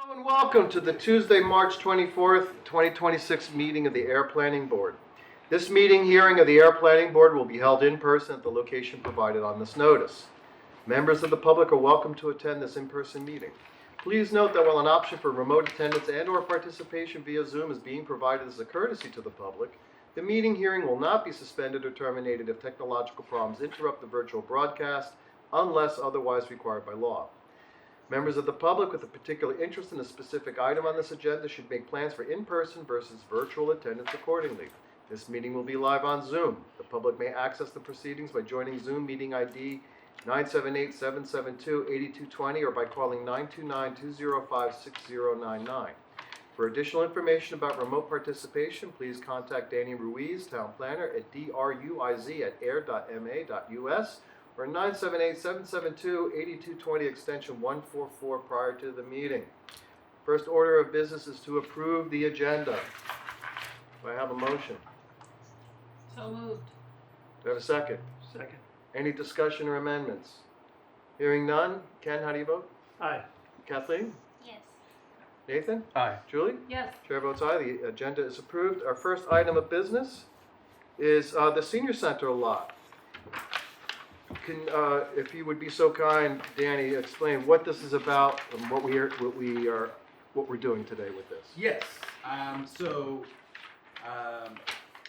Hello and welcome to the Tuesday, March 24th, 2026 meeting of the Air Planning Board. This hearing of the Air Planning Board will be held in person at the location provided on this notice. Members of the public are welcome to attend this in-person meeting. Please note that while an option for remote attendance and/or participation via Zoom is being provided as a courtesy to the public, the hearing will not be suspended or terminated if technological problems interrupt the virtual broadcast unless otherwise required by law. Members of the public with a particular interest in a specific item on this agenda should make plans for in-person versus virtual attendance accordingly. This meeting will be live on Zoom. The public may access the proceedings by joining Zoom meeting ID 978-772-8220 or by calling 929-205-6099. For additional information about remote participation, please contact Danny Ruiz, Town Planner, at druiz@air.ma.us or 978-772-8220 extension 144 prior to the meeting. First order of business is to approve the agenda. Do I have a motion? So moved. Do I have a second? Second. Any discussion or amendments? Hearing none. Ken, how do you vote? Aye. Kathleen? Yes. Nathan? Aye. Julie? Yes. Chair votes aye. The agenda is approved. Our first item of business is the senior center lot. Can, if you would be so kind, Danny, explain what this is about and what we're doing today with this. Yes.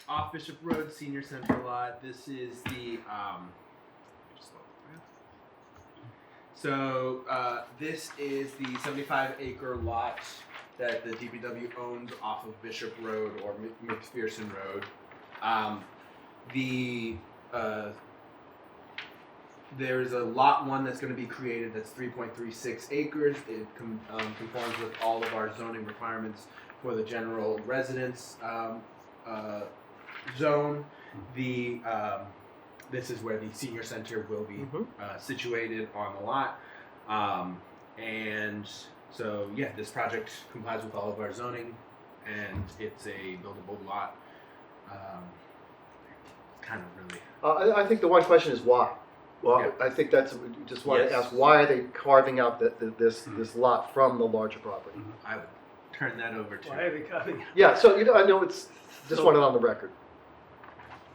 Off Bishop Road, Senior Center lot. This is the this is the 75-acre lot that the DPW owns off of Bishop Road or McPherson Road. There's a lot one that's going to be created that's 3.36 acres. It conforms with all of our zoning requirements for the general residence zone. This is where the senior center will be situated on the lot. And so, yeah, this project complies with all of our zoning, and it's a buildable lot. Kind of really. I think the one question is why. Well, Yeah. I think that's just want Yes. to ask, why are they carving out this lot from the larger property? I would turn that over to. Why are they cutting? Yeah, so I know it's just want it on the record.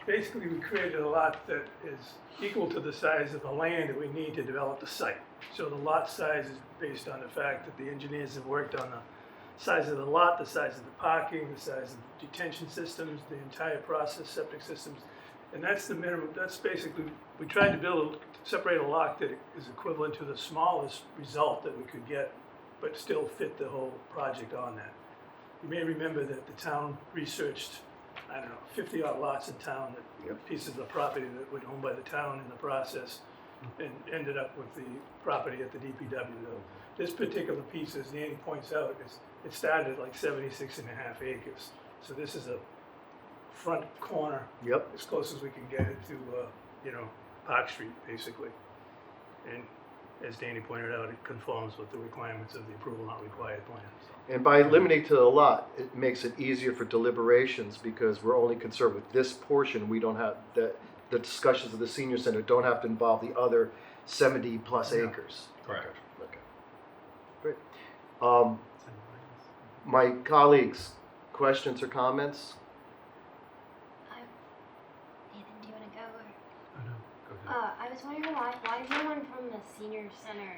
Basically, we created a lot that is equal to the size of the land that we need to develop the site. So the lot size is based on the fact that the engineers have worked on the size of the lot, the size of the parking, the size of the detention systems, the entire process, septic systems. And that's the minimum. That's basically, we tried to separate a lot that is equivalent to the smallest result that we could get, but still fit the whole project on that. You may remember that the town researched, 50 odd lots in town, pieces of the property that were owned by the town in the process, and ended up with the property at the DPW. This particular piece, as Danny points out, it started at like 76.5 acres. So this is a front corner, as close as we can get it to, Park Street, basically. And as Danny pointed out, it conforms with the requirements of the approval not required plan. So. And by limiting to the lot, it makes it easier for deliberations because we're only concerned with this portion. We don't have the discussions of the senior center don't have to involve the other 70 plus acres. Correct. Okay. Great. My colleagues, questions or comments? Nathan, do you want to go? Or? I know. Go ahead. I was wondering why is no one from the senior center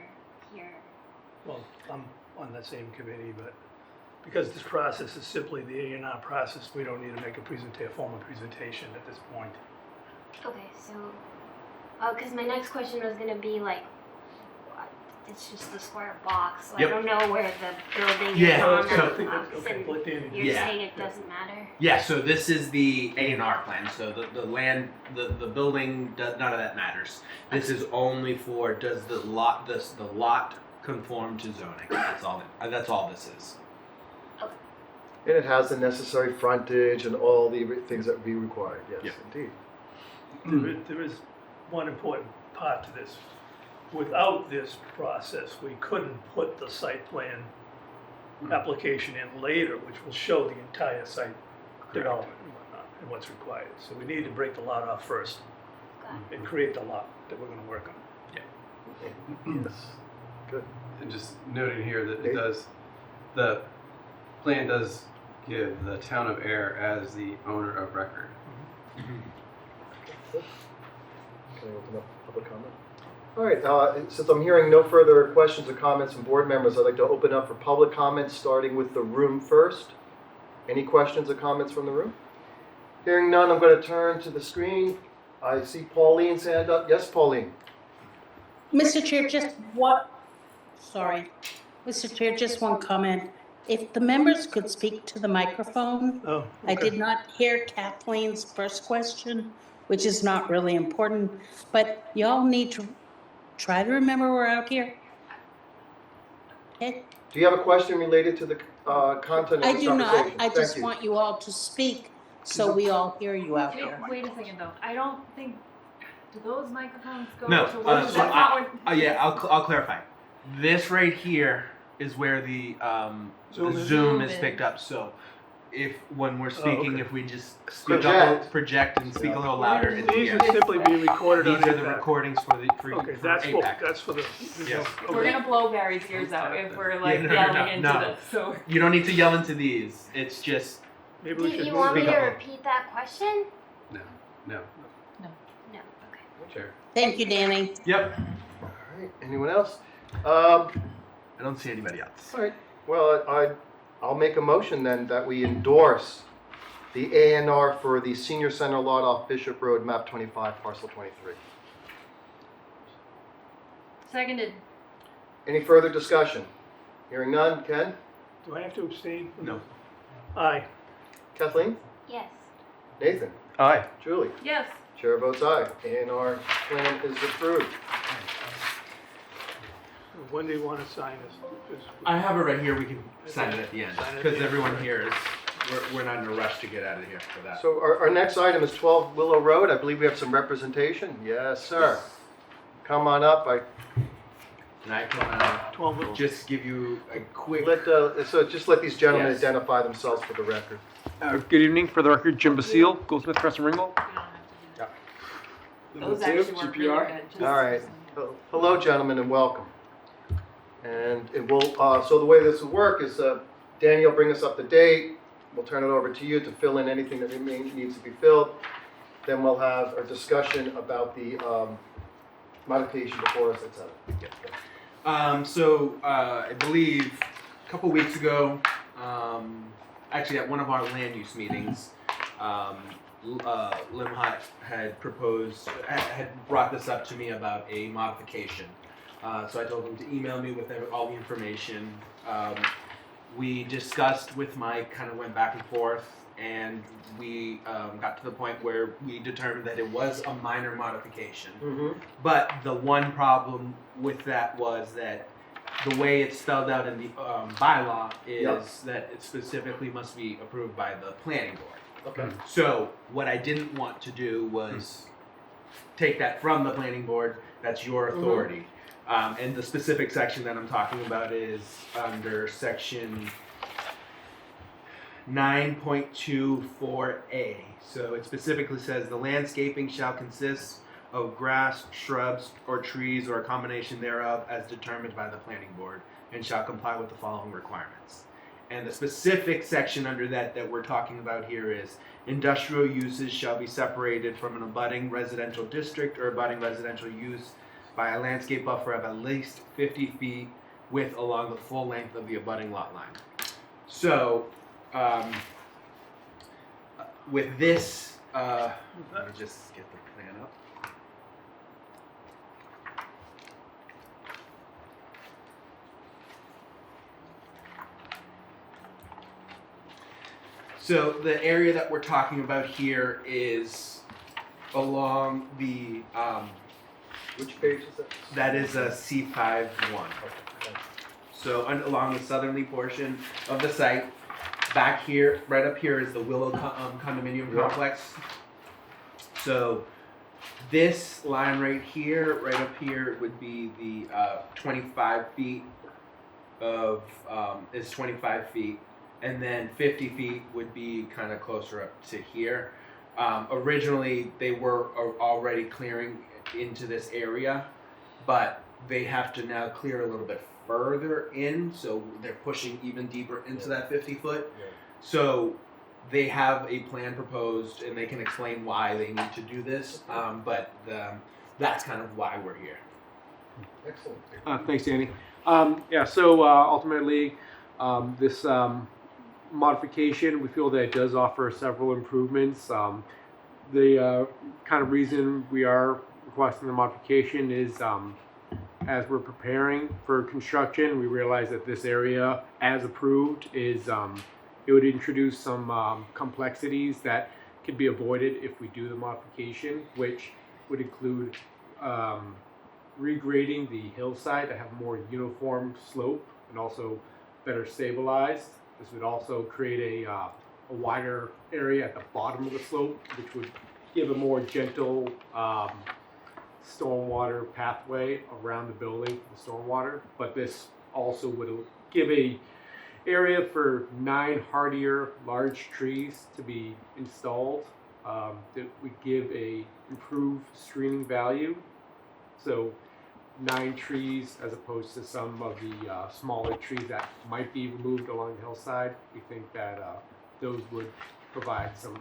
here? Well, I'm on that same committee, but because this process is simply the A&R process, we don't need to make a formal presentation at this point. Okay, so, because my next question was going to be like, it's just the square box, so Yep. I don't know where the building Yeah, is on so- that Okay, box, okay, and let Danny. you're Yeah. saying it doesn't matter? Yeah, so this is the A&R plan. So the land, the building, none of that matters. This is only for does the lot conform to zoning? That's all this is. And it has the necessary frontage and all the things that would be required. Yes, Yep. indeed. There is one important part to this. Without this process, we couldn't put the site plan application in later, which will show the entire site development and whatnot, and what's required. So we need to break the lot off first Got it. and create the lot that we're gonna work on. Yes. Good. And just noting here that it does the plan does give the town of Ayer as the owner of record. Can I open up public comment? All right, since I'm hearing no further questions or comments from board members, I'd like to open up for public comments, starting with the room first. Any questions or comments from the room? Hearing none, I'm going to turn to the screen. I see Pauline's hand up. Yes, Pauline? Mr. Chair, just Mr. Chair, just one comment. If the members could speak to the microphone. Oh, I okay. did not hear Kathleen's first question, which is not really important, but y'all need to try to remember we're out here. Okay? Do you have a question related to the content of I this do conversation? not. I Thank just you. want you all to speak so we all hear you out here. Wait a second though. I don't think. Do those microphones go No, to one? so That's not what. yeah, I'll clarify. This right here is where the Zoom is? Zoom is Zoom picked up. So if when we're speaking, okay. if we just speak up, Project. project and speak Yeah. a little louder, it's These here. are simply being recorded on These are the APAC. recordings for Okay, for that's APAC. for the. Yes. Okay. We're gonna blow Barry's ears out if we're like Yeah, no, yelling into no. this. So You don't need to yell into these. It's just Maybe Do we should you move want me it. to Speak up. repeat that question? No. No. Okay. Sure. Thank you, Danny. yep. All right, anyone else? I don't see anybody else. All right, well, I'll make a motion then that we endorse the A&R for the senior center lot off Bishop Road, map 25, parcel 23. seconded. Any further discussion? Hearing none. Ken? Do I have to abstain? No. Aye. Kathleen? Yes. Nathan? Aye. Julie? Yes. Chair votes aye. A&R plan is approved. When do you want to sign this? I have it right here. We can sign it at the end Sign it at because the end. everyone here is. We're not in a rush to get out of here for that. So our next item is 12 Willow Road. I believe we have some representation. Yes, sir. Come on up. And I can 12 minutes. just give you a quick. Just let these gentlemen Yes. identify themselves for the record. Good evening, for the record, Jim Basile, Goldsmith Crescent Ringgold. Those actually work really good. Just- All right. Hello, gentlemen, and welcome. And it will, so the way this will work is Danny will bring us up to date. We'll turn it over to you to fill in anything that needs to be filled. Then we'll have a discussion about the modification before us, et cetera. So I believe a couple weeks ago, actually at one of our land use meetings, Limhut had brought this up to me about a modification. So I told him to email me with all the information. We discussed with Mike, kind of went back and forth, and we got to the point where we determined that it was a minor modification. Mm-hmm. But the one problem with that was that the way it's spelled out in the bylaw is that it specifically must be approved by the planning board. Okay. So what I didn't want to do was take that from the planning board. That's your authority. And the specific section that I'm talking about is under section 9.24A. So it specifically says the landscaping shall consist of grass, shrubs, or trees, or a combination thereof as determined by the planning board, and shall comply with the following requirements. And the specific section under that we're talking about here is industrial uses shall be separated from an abutting residential district or abutting residential use by a landscape buffer of at least 50 feet width along the full length of the abutting lot line. So, with this, let me just get the plan up. So the area that we're talking about here is along the, Which page is that? that is a C51. So along the southerly portion of the site, back here, right up here is the Willow condominium complex. So this line right up here would be the 25 feet of, is 25 feet. And then 50 feet would be kind of closer up to here. Originally, they were already clearing into this area, but they have to now clear a little bit further in, so they're pushing even deeper into that 50 foot. Yeah. So they have a plan proposed, and they can explain why they need to do this. That's kind of why we're here. Excellent. Thanks, Danny. Yeah, so ultimately, this modification, we feel that it does offer several improvements. The kind of reason we are requesting the modification is as we're preparing for construction, we realize that this area, as approved, is it would introduce some complexities that could be avoided if we do the modification, which would include regrading the hillside to have more uniform slope and also better stabilized. This would also create a wider area at the bottom of the slope, which would give a more gentle stormwater pathway around the building for the stormwater. But this also would give a area for 9 hardier large trees to be installed that would give a improved screening value. So 9 trees as opposed to some of the smaller trees that might be removed along the hillside. We think that those would provide some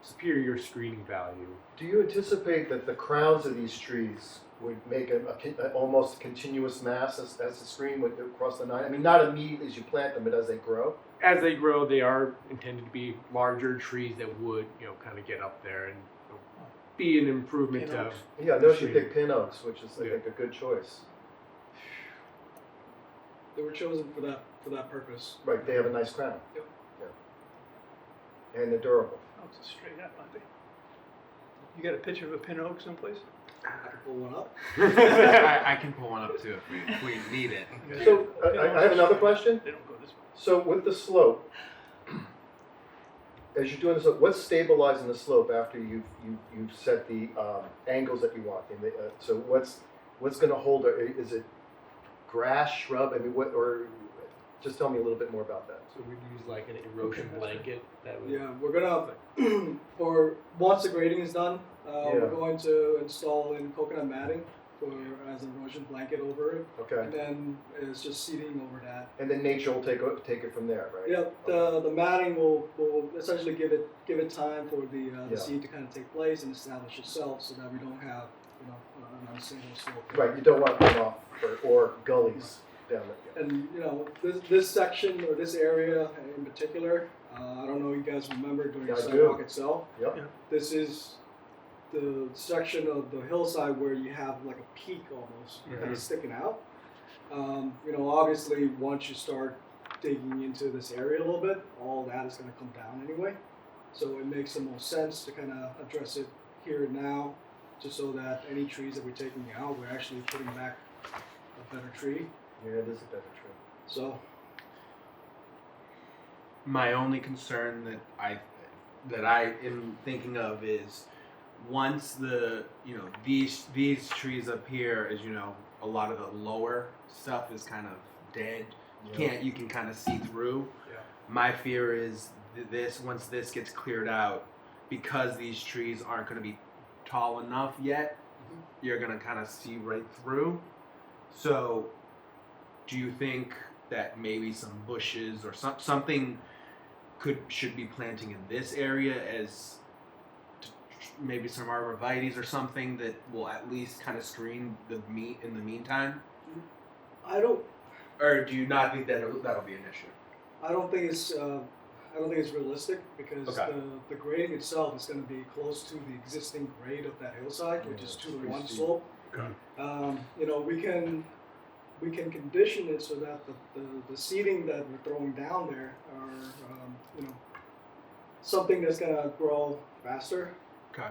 superior screening value. Do you anticipate that the crowns of these trees would make almost continuous mass as the screen would across the 9? I mean, not immediately as you plant them, but as they grow? As they grow, they are intended to be larger trees that would, kind of get up there and be an improvement Pin to. oaks. Yeah, I noticed you picked pin oaks, which is, I think, a good choice. They were chosen for that purpose. Right, they have a nice crown. Yep. Yeah. And they're durable. Oh, it's a straight up, aren't they? You got a picture of a pin oak someplace? I can pull one up. I can pull one up too if we need it. So, I have another question. They don't go this way. So with the slope, as you're doing this, what's stabilizing the slope after you've set the angles that you want? So what's going to hold it? Is it grass, shrub? I mean, what? Or just tell me a little bit more about that. So we'd use like an erosion blanket that would. Yeah, we're gonna, or once the grading is done, Yeah. we're going to install in coconut matting as an erosion blanket over it, Okay. and then it's just seeding over that. And then nature will take it from there, right? Yeah, the matting will essentially give it time for the Yeah. seed to kind of take place and establish itself, so that we don't have an unstable slope. Right. You don't want runoff or gullies down there. And this section or this area in particular, I don't know if you guys remember during Yeah, the I do. sidewalk itself. Yep. Yeah. This is the section of the hillside where you have like a peak almost kind of sticking out. Obviously once you start digging into this area a little bit, all that is going to come down anyway. So it makes the most sense to kind of address it here and now, just so that any trees that we're taking out, we're actually putting back a better tree. Yeah, it is a better tree. So My only concern that I am thinking of is once these trees up here, as you know, a lot of the lower stuff is kind of dead. You can kind of see through. Yeah. My fear is once this gets cleared out, because these trees aren't going to be tall enough yet, you're going to kind of see right through. So do you think that maybe some bushes or something should be planting in this area as maybe some arborvitaes or something that will at least kind of screen the meat in the meantime? I don't Or do you not think that'll be an issue? I don't think it's realistic because Okay. the grading itself is going to be close to the existing grade of that hillside, which is it's 2 to pretty 1 steep. slope. Okay. We can condition it so that the seeding that we're throwing down there are something that's going to grow faster. Okay.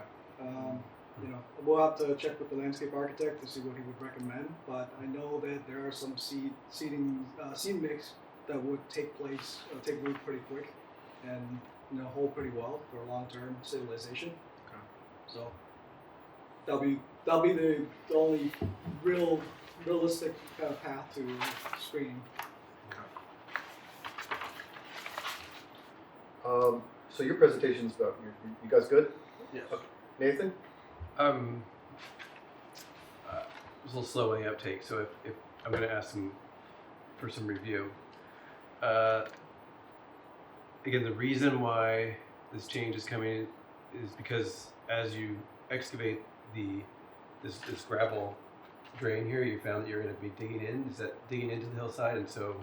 We'll have to check with the landscape architect to see what he would recommend, but I know that there are some seed mix that would take root pretty quick and hold pretty well for long-term stabilization. Okay. So that'll be the only realistic kind of path to screening. So your presentation's about you guys good? Yes. Okay. Nathan? It was a little slow in the uptake, so if I'm going to ask for some review. Again, the reason why this change is coming is because as you excavate this gravel drain here, you found that you're going to be digging in. Is that digging into the hillside? And so,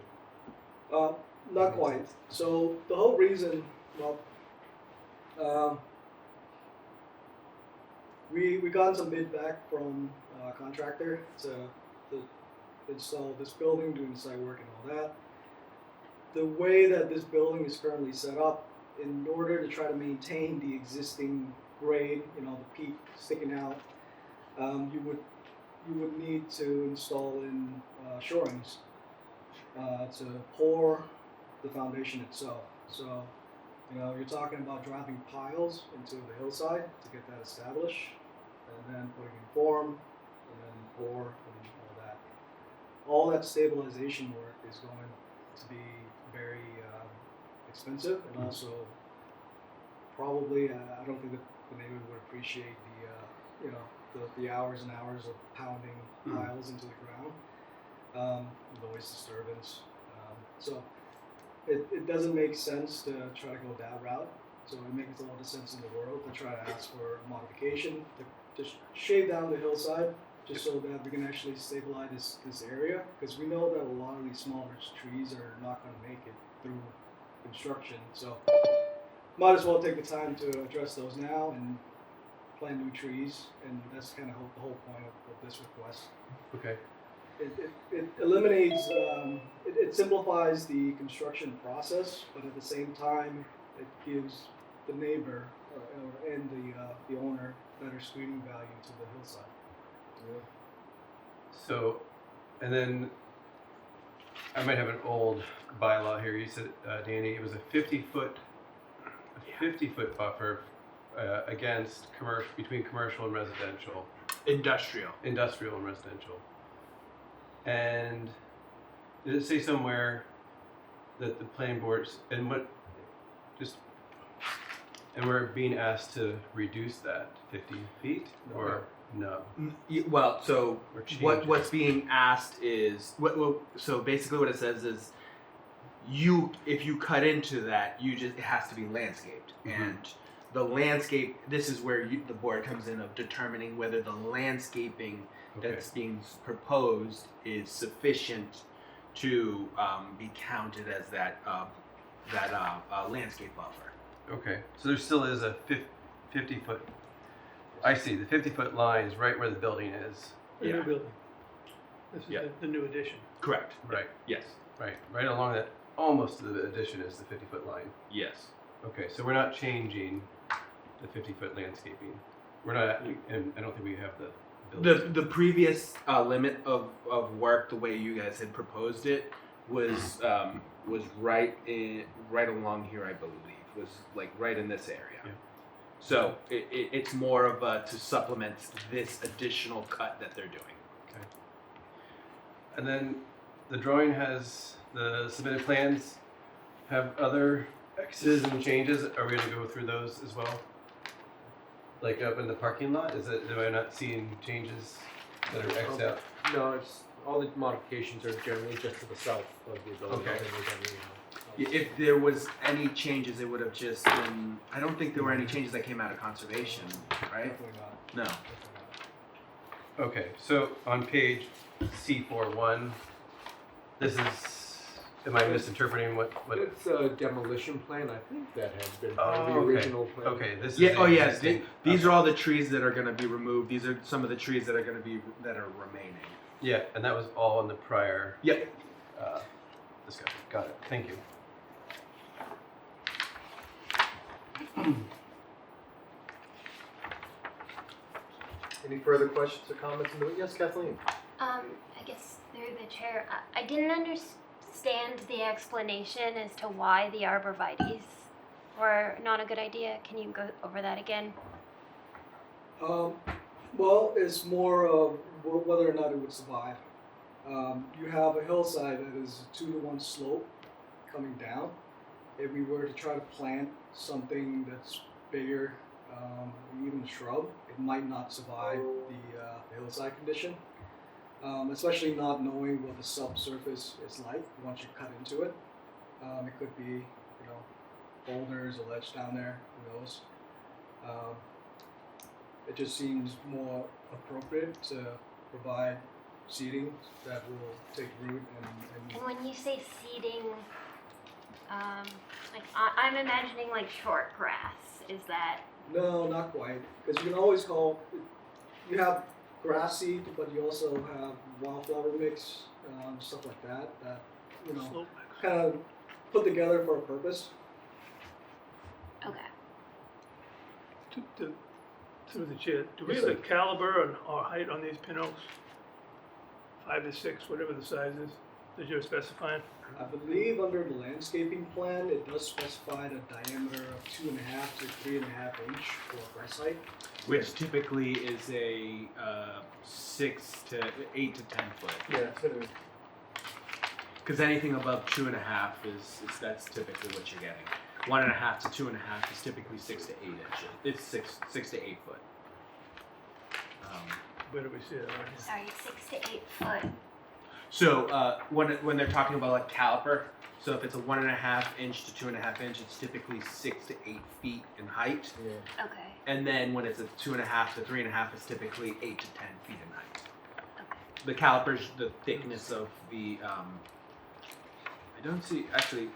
Not quite. So the whole reason, well, we got some bid back from a contractor to install this building, doing the site work and all that. The way that this building is currently set up, in order to try to maintain the existing grade, the peak sticking out, you would need to install in shorings to pour the foundation itself. So, you're talking about dropping piles into the hillside to get that established, and then putting in form, and then pour, and all that. All that stabilization work is going to be very expensive, and also probably I don't think that the neighbor would appreciate the hours and hours of pounding piles into the ground, noise disturbance. So it doesn't make sense to try to go that route. So it makes all the sense in the world to try to ask for a modification to just shave down the hillside, just so that we can actually stabilize this area, because we know that a lot of these smaller trees are not going to make it through construction. So might as well take the time to address those now and plant new trees, and that's kind of the whole point of this request. okay. It eliminates, it simplifies the construction process, but at the same time, it gives the neighbor and the owner better screening value to the hillside. So, and then I might have an old bylaw here. You said, Danny, it was a 50-foot buffer against between commercial and residential, Industrial. industrial and residential. And did it say somewhere that the planning boards and we're being asked to reduce that 50 feet, or no? Well, so Or change what's being asked is so basically what it says is if you cut into that, it has to be landscaped. And the landscape, this is where the board comes in of determining whether the landscaping that's being proposed is sufficient to be counted as that landscape buffer. Okay, so there still is a 50-foot. I see. The 50-foot line is right where the building is. The Yeah. new building. This is Yeah. the new addition. Correct. Right. Yes. Right along that, almost to the addition is the 50-foot line. Yes. Okay, so we're not changing the 50-foot landscaping. We're not, and I don't think we have the ability. The previous limit of work, the way you guys had proposed it, was right along here, I believe. Was like right in this area. Yeah. So it's more of to supplement this additional cut that they're doing. Okay. And then the drawing has the submitted plans have other X's and changes. Are we going to go through those as well? Like up in the parking lot? Am I not seeing changes that are X'd out? No, it's all the modifications are generally just to the south of the building. Okay. If there was any changes, it would have just been. I don't think there were any changes that came out of conservation, right? Definitely not. No. Definitely not. Okay, so on page C41, this is. Am I misinterpreting what? It's a demolition plan. I think that had been part of the okay. original plan. Okay, this is. Yeah. Oh, yes. existing- These are all the trees that are going to be removed. These are some of the trees that are going to be that are remaining. Yeah, and that was all in the prior Yep. discussion. Got it. Thank you. Any further questions or comments? Yes, Kathleen. I guess through the chair, I didn't understand the explanation as to why the arborvitaes were not a good idea. Can you go over that again? Well, it's more of whether or not it would survive. You have a hillside that is a 2-to-1 slope coming down. If we were to try to plant something that's bigger, even a shrub, it might not survive the hillside condition. especially not knowing what the subsurface is like once you cut into it. It could be, boulders or ledge down there, who knows. It just seems more appropriate to provide seeding that will take root And when you say seeding, I'm imagining like short grass. Is that? No, not quite, because you can always you have grass seed, but you also have wildflower mix, stuff like that, Slope. kind of put together for a purpose. Okay. Through the chair, do we Yes, have a sir. caliber or height on these pin oaks? 5 to 6, whatever the size is that you're specifying? I believe under the landscaping plan, it does specify the diameter of 2.5 to 3.5 inch for grass height. Which typically is a 6 to 8 to 10 foot. Yeah, so do we. Because anything above 2.5 is that's typically what you're getting. 1.5 to 2.5 is typically 6 to 8 inches. It's 6 to 8 foot. Where do we see that? Right here? Sorry, 6 to 8 foot. So when they're talking about like caliper, so if it's a 1.5 inch to 2.5 inch, it's typically 6 to 8 feet in height. Yeah. Okay. And then when it's a 2.5 to 3.5, it's typically 8 to 10 feet in height. Okay. The caliper's the thickness of the. I don't see actually.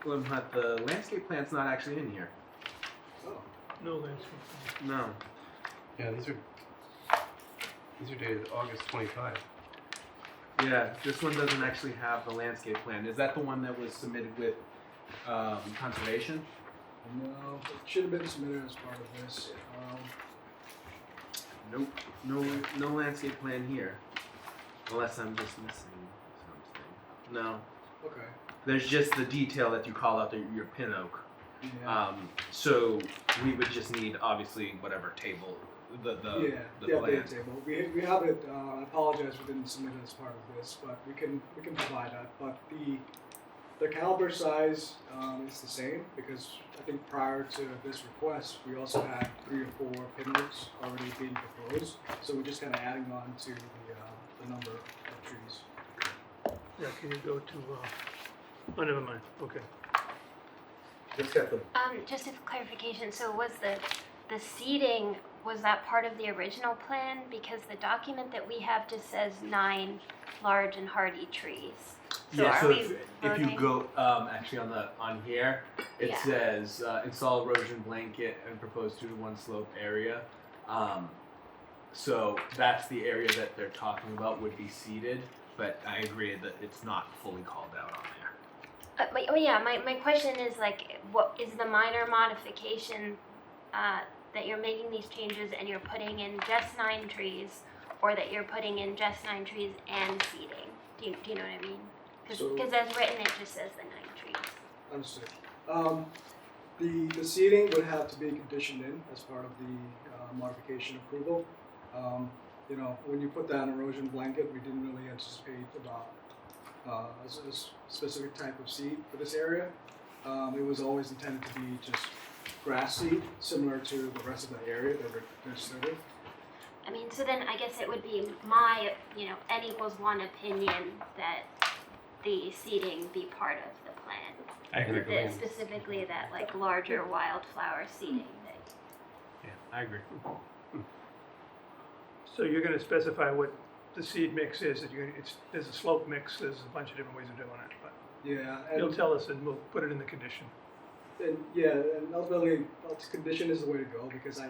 Well, the landscape plan's not actually in here. Oh, No landscape. No. Yeah, these are dated August 25. Yeah, this one doesn't actually have the landscape plan. Is that the one that was submitted with conservation? no, it should have been submitted as part of this. Nope. No landscape plan here. Unless I'm just missing something. No. Okay. There's just the detail that you call out your pin oak. Yeah. So we would just need obviously whatever table the the plan. updated table. We have it. I apologize we didn't submit it as part of this, but we can provide that. But the caliber size is the same because I think prior to this request, we also had 3 or 4 pin oaks already being proposed. So we're just kind of adding on to the number of trees. Yeah, can you go to, oh, never mind, okay. Just got the. Just a clarification. So was the seeding, was that part of the original plan? Because the document that we have just says 9 large and hardy trees. So Yeah, are so we if you voting? go actually on here, it Yeah. says install erosion blanket and propose 2 to 1 slope area. So that's the area that they're talking about would be seeded, but I agree that it's not fully called out on there. My question is like, what is the minor modification that you're making these changes and you're putting in just 9 trees, or that you're putting in just 9 trees and seeding? Do you know what I mean? Because So- as written, it just says the 9 trees. Understood. The seating would have to be conditioned in as part of the modification approval. When you put down erosion blanket, we didn't really anticipate about a specific type of seed for this area. It was always intended to be just grass seed, similar to the rest of the area that we're serving. I mean, so then I guess it would be my, N=1 opinion that the seeding be part of the plan. I agree. That specifically that like larger wildflower seeding that. Yeah, I agree. So you're gonna specify what the seed mix is, that there's a slope mix, there's a bunch of different ways of doing it, but Yeah, you'll and, tell us and we'll put it in the condition. and ultimately, condition is the way to go because I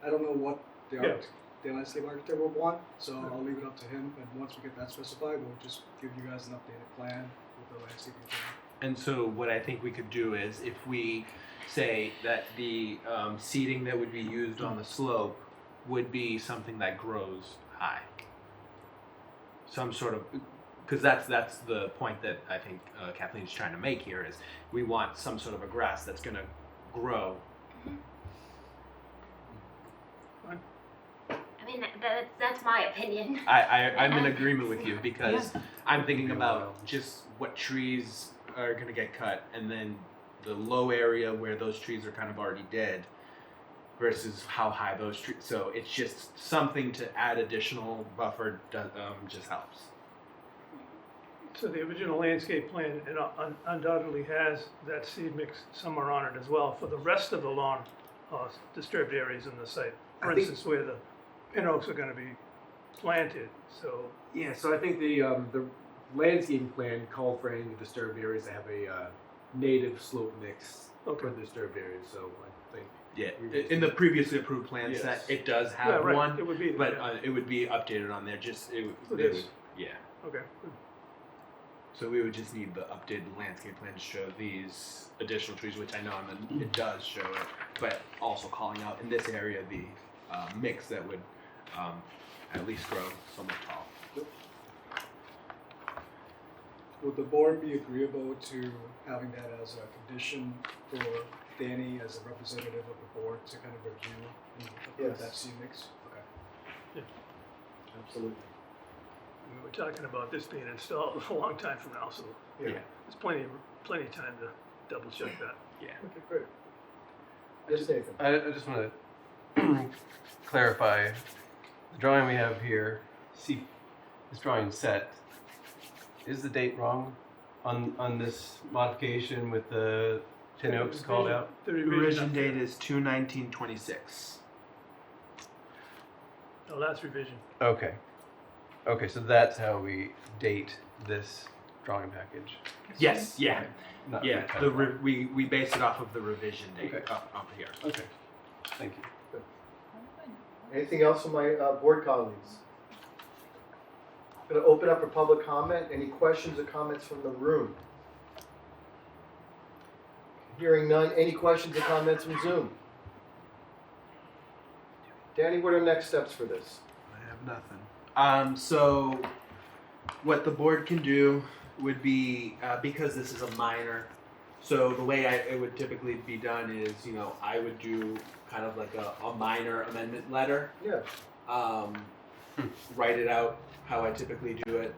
don't know what the landscape architect will want, so I'll leave it up to him. And once we get that specified, we'll just give you guys an updated plan with the landscaping plan. And so what I think we could do is if we say that the seeding that would be used on the slope would be something that grows high. Some sort of, because that's the point that I think Kathleen's trying to make here is we want some sort of a grass that's going to grow. I mean, that's my opinion. I'm in agreement with you because I'm thinking about just what trees are going to get cut and then the low area where those trees are kind of already dead. versus how high those trees. So it's just something to add additional buffer. Just helps. So the original landscape plan undoubtedly has that seed mix somewhere on it as well for the rest of the lawn disturbed areas in the site. I For think- instance, where the pin oaks are gonna be planted, so. Yeah, so I think the landscaping plan called for any disturbed areas to have a native slope mix Okay. for disturbed areas. So I think Yeah, in the previously approved plan Yes. set, it does Yeah, have right, one, it would be, but yeah. it would be updated on there. Just For they this. would, yeah. Okay, good. So we would just need the updated landscape plan to show these additional trees, which I know it does show it, but also calling out in this area the mix that would at least grow somewhat tall. Would the board be agreeable to having that as a condition for Danny as a representative of the board to kind of review and approve Yes. that seed mix? Okay. Absolutely. I mean, we're talking about this being installed a long time from now, so Yeah. there's plenty of time to double check that. Yeah. Okay, great. Yes, Nathan. I just want to clarify the drawing we have here. See, this drawing set. Is the date wrong on this modification with the tin oaks called out? The The revision revision up date there. is 2/19/26. No, that's revision. Okay. Okay, so that's how we date this drawing package. Yes, yeah, Not yeah. We base it off of the revision date Okay. up here. Okay. Thank you. Anything else from my board colleagues? Going to open up for public comment. Any questions or comments from the room? Hearing none. Any questions or comments from Zoom? Danny, what are next steps for this? I have nothing. So what the board can do would be, because this is a minor, so the way it would typically be done is, I would do kind of like a minor amendment letter. Yeah. Write it out how I typically do it.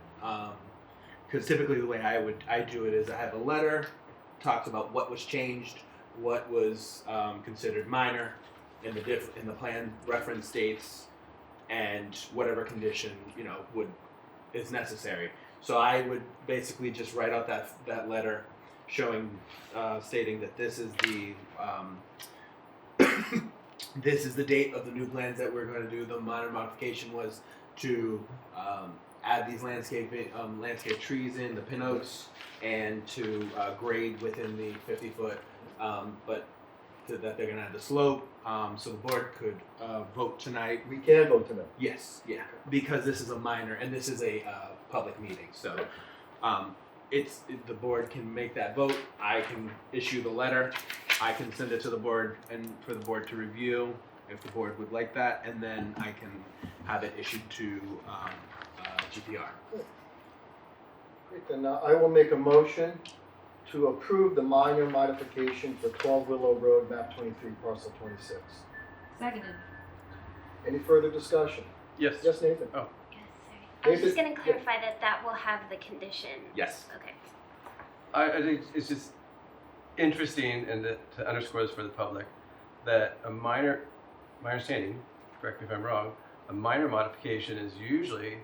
Because typically the way I do it is I have a letter, talks about what was changed, what was considered minor in the plan reference dates, and whatever condition is necessary. So I would basically just write out that letter, showing, stating that this is the this is the date of the new plans that we're going to do. The minor modification was to add these landscape trees in, the pin oaks, and to grade within the 50-foot, but that they're going to have the slope. So the board could vote tonight. We can vote tonight. Yes, yeah, because this is a minor and this is a public meeting. So the board can make that vote. I can issue the letter. I can send it to the board and for the board to review if the board would like that, and then I can have it issued to GPR. Great, then I will make a motion to approve the minor modification for 12 Willow Road, map 23, parcel 26. Seconded. Any further discussion? Yes. Yes, Nathan? Yes, sorry. I was just David? gonna clarify that will have the condition. Yes. Okay. I think it's just interesting and to underscore this for the public that my understanding, correct me if I'm wrong, a minor modification is usually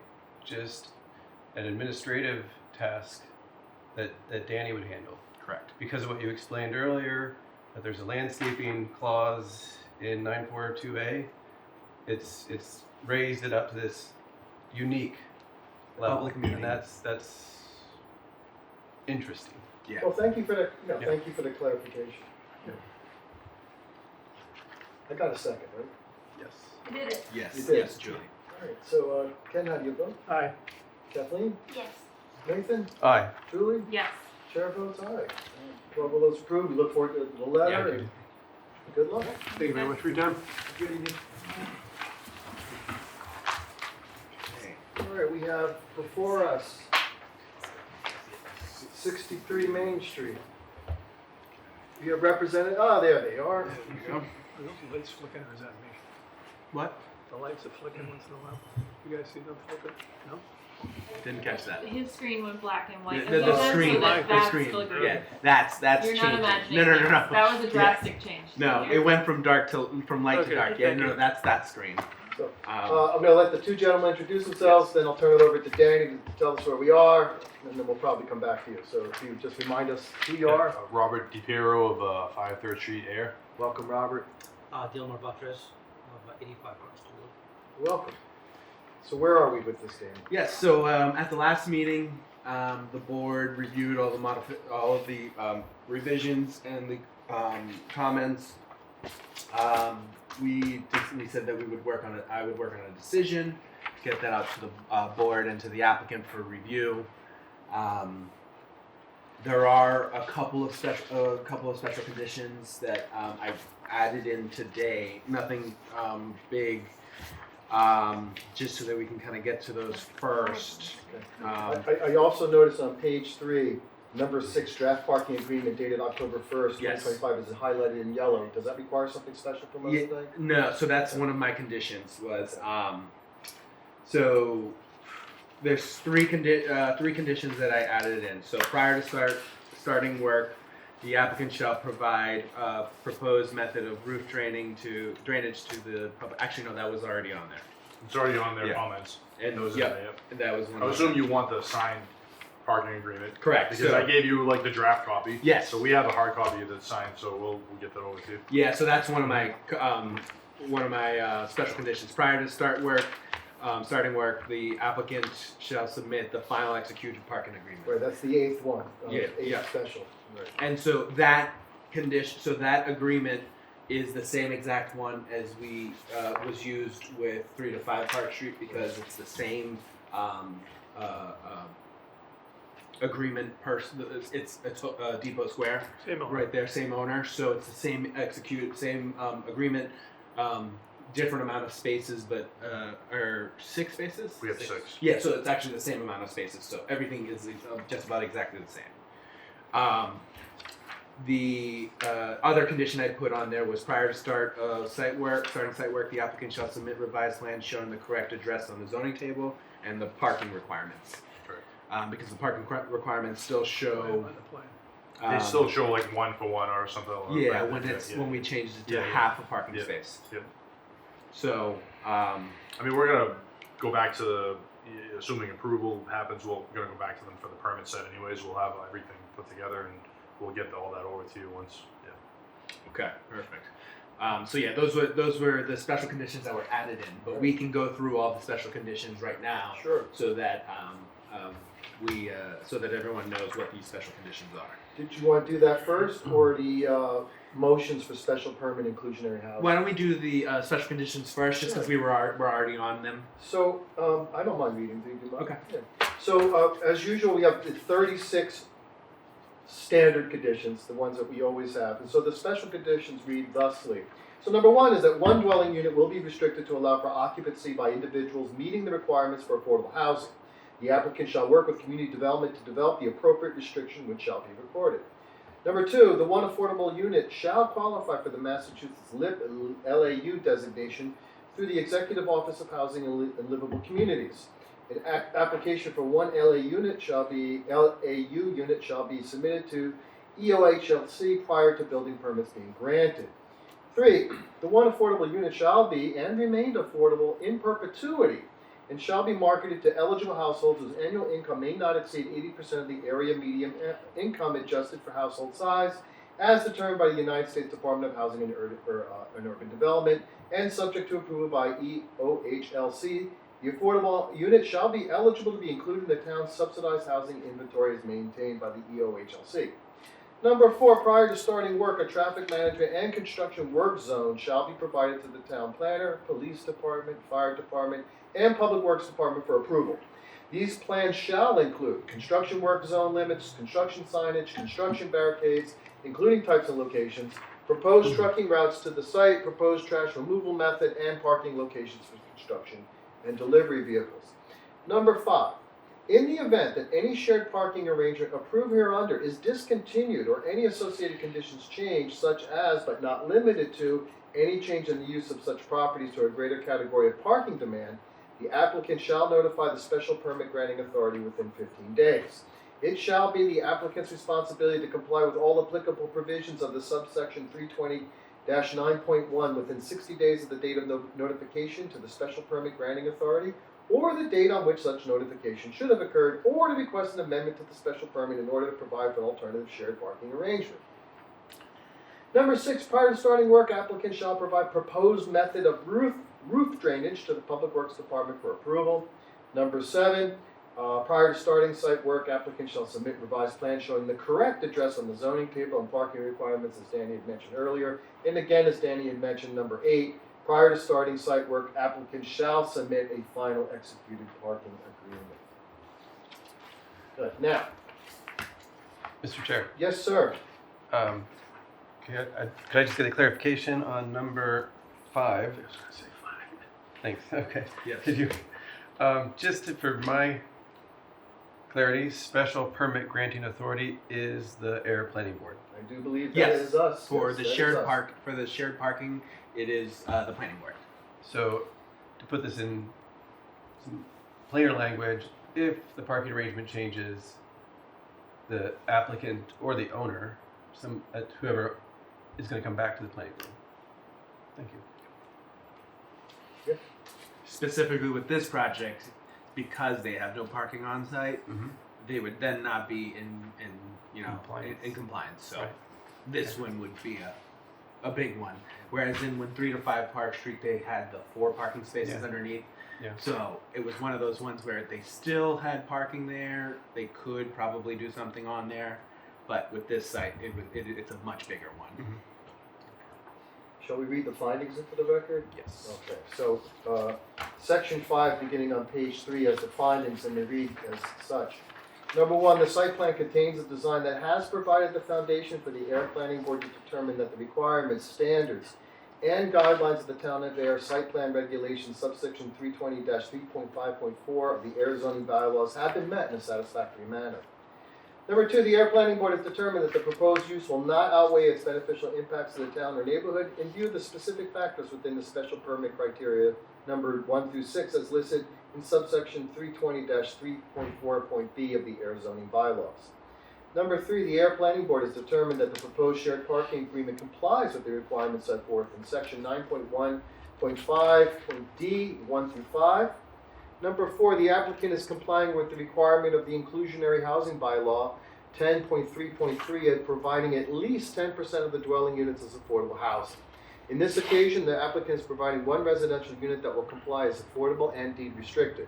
just an administrative task that Danny would handle. Correct. Because of what you explained earlier, that there's a landscaping clause in 942A, it's raised it up to this unique level, Public meeting. and that's interesting. Yeah. Well, thank you for the, Yeah. thank you for the clarification. I got a second, right? Yes. I did it. You Yes. did. Yes, Julie. All right, so Ken, how do you vote? Aye. Kathleen? Yes. Nathan? Aye. Julie? Yes. Chair votes aye. 12 of those approved. We look forward to the letter and good luck. thank you very much for your time. Good evening. All right, we have before us 63 Main Street. We have represented, there they are. Are those lights flickering or is that me? What? The lights are flickering once in a while. You guys see them flicker? No? Didn't catch that. His screen went black and white. The again, screen, so that the that's screen. still green. Yeah, that's You're changing. not imagining. No. things. That was a Yeah. drastic change. No, You're- it went from from light Okay, to dark. Yeah, thank no, you. that's that screen. So, Um, I'm gonna let the two gentlemen introduce themselves, then I'll turn it over to Danny to tell us where we are, and then we'll probably come back to you. So if you just remind us who you are. Robert DiPiero of 5 3rd Street, Ayer. Welcome, Robert. Dilmar Buttress of 85 Park Street. Welcome. So where are we with this, Danny? Yes. So at the last meeting, the board reviewed all of the revisions and the comments. We said that we would work on it. I would work on a decision, get that out to the board and to the applicant for review. There are a couple of special conditions that I've added in today. Nothing big, just so that we can kind of get to those first. I also noticed on page 3, number 6, draft parking agreement dated October 1st, Yes. 2025 is highlighted in yellow. Does that require something special from us Yeah, today? no, so that's one of my conditions was, so there's three conditions that I added in. So prior to starting work, the applicant shall provide a proposed method of roof drainage to the public. Actually, no, that was already on there. It's already on their Yeah. comments. And Those are yep, there, yep. that was one. I of assume them. you want the signed parking agreement. Correct. Because So- I gave you like the draft copy. Yes. So we have a hard copy of the signed, so we'll get that over to you. Yeah, so that's one of my special conditions. Prior to starting work, the applicant shall submit the final executed parking agreement. Right, that's the 8th one. Yeah, 8th yeah. special. Right. And so that that agreement is the same exact one as we was used with 3 to 5 Park Street because it's the same agreement. It's Depot Square. Same old. Right there, same owner, so it's the same agreement, different amount of spaces, but or 6 spaces? We have 6. Yeah, so it's actually the same amount of spaces, so everything is just about exactly the same. The other condition I put on there was prior to starting site work, the applicant shall submit revised plans showing the correct address on the zoning table and the parking requirements. Because the parking requirements still show. On the plan. They still show like 1 for 1 or something like Yeah, that. when we changed it to Yeah, yeah. half a parking Yeah. space. Yep. So, I mean, we're gonna go back to assuming approval happens, we're gonna go back to them for the permit set anyways. We'll have everything put together and we'll get all that over to you once. Yeah. okay, perfect. So yeah, those were the special conditions that were added in, but we can go through all the special conditions right now, Sure. so that so that everyone knows what these special conditions are. Did you want to do that first, or the motions for special permit inclusionary housing? Why don't we do the special conditions first, just because we're already on them? So, I don't mind reading, do you mind? Okay. Yeah. So, as usual, we have the 36 standard conditions, the ones that we always have. And so the special conditions read thusly. So number 1 is that one dwelling unit will be restricted to allow for occupancy by individuals meeting the requirements for affordable housing. The applicant shall work with community development to develop the appropriate restriction, which shall be recorded. Number 2, the one affordable unit shall qualify for the Massachusetts LAU designation through the Executive Office of Housing and Livable Communities. An application for one LAU unit shall be submitted to EOHLC prior to building permits being granted. 3, the one affordable unit shall be and remain affordable in perpetuity and shall be marketed to eligible households whose annual income may not exceed 80% of the area median income adjusted for household size as determined by the United States Department of Housing and Urban Development and subject to approval by EOHLC. The affordable unit shall be eligible to be included in the town's subsidized housing inventory as maintained by the EOHLC. Number 4, prior to starting work, a traffic management and construction work zone shall be provided to the town planner, police department, fire department, and public works department for approval. These plans shall include construction work zone limits, construction signage, construction barricades, including types and locations, proposed trucking routes to the site, proposed trash removal method, and parking locations for construction and delivery vehicles. Number 5, in the event that any shared parking arrangement approved hereunder is discontinued or any associated conditions change, such as, but not limited to, any change in the use of such properties to a greater category of parking demand, The applicant shall notify the special permit granting authority within 15 days. It shall be the applicant's responsibility to comply with all applicable provisions of the subsection 320-9.1 within 60 days of the date of notification to the special permit granting authority, or the date on which such notification should have occurred, or to request an amendment to the special permit in order to provide for an alternative shared parking arrangement. Number 6, prior to starting work, applicant shall provide proposed method of roof drainage to the Public Works Department for approval. Number 7, prior to starting site work, applicant shall submit revised plans showing the correct address on the zoning table and parking requirements, as Danny had mentioned earlier. And again, as Danny had mentioned, number 8, prior to starting site work, applicant shall submit a final executed parking agreement. Good. Now, Mr. Chair, yes, sir. could I just get a clarification on number 5? Thanks. Okay. Yes. Could you, for my clarity, special permit granting authority is the Ayer Planning Board. I do believe that Yes, is us. for Yes, the that is shared us. parking, it is the planning board. So, to put this in some plainer language, if the parking arrangement changes, the applicant or the owner, whoever, is going to come back to the planning board. Thank you. Specifically with this project, because they have no parking on site, they would then not be in compliance. So Right. this one would be a big one. Whereas when 3 to 5 Park Street, they had the 4 parking spaces Yeah. underneath. Yeah. So it was one of those ones where they still had parking there. They could probably do something on there, but with this site, it's a much bigger one. Shall we read the findings into the record? Yes. Okay, so section 5, beginning on page 3, has the findings, and they read as such. Number 1, the site plan contains a design that has provided the foundation for the Ayer Planning Board to determine that the requirements, standards, and guidelines of the Town of Ayer Site Plan Regulations, subsection 320-3.5.4 of the Ayer zoning bylaws have been met in a satisfactory manner. Number 2, the Ayer Planning Board has determined that the proposed use will not outweigh its beneficial impacts to the town or neighborhood in view of the specific factors within the special permit criteria numbered 1 through 6 as listed in subsection 320-3.4.b of the Ayer zoning bylaws. Number 3, the Ayer Planning Board has determined that the proposed shared parking agreement complies with the requirements set forth in section 9.1.5.d 1 through 5. Number 4, the applicant is complying with the requirement of the inclusionary housing bylaw 10.3.3 at providing at least 10% of the dwelling units as affordable housing. In this occasion, the applicant is providing one residential unit that will comply as affordable and deed restricted.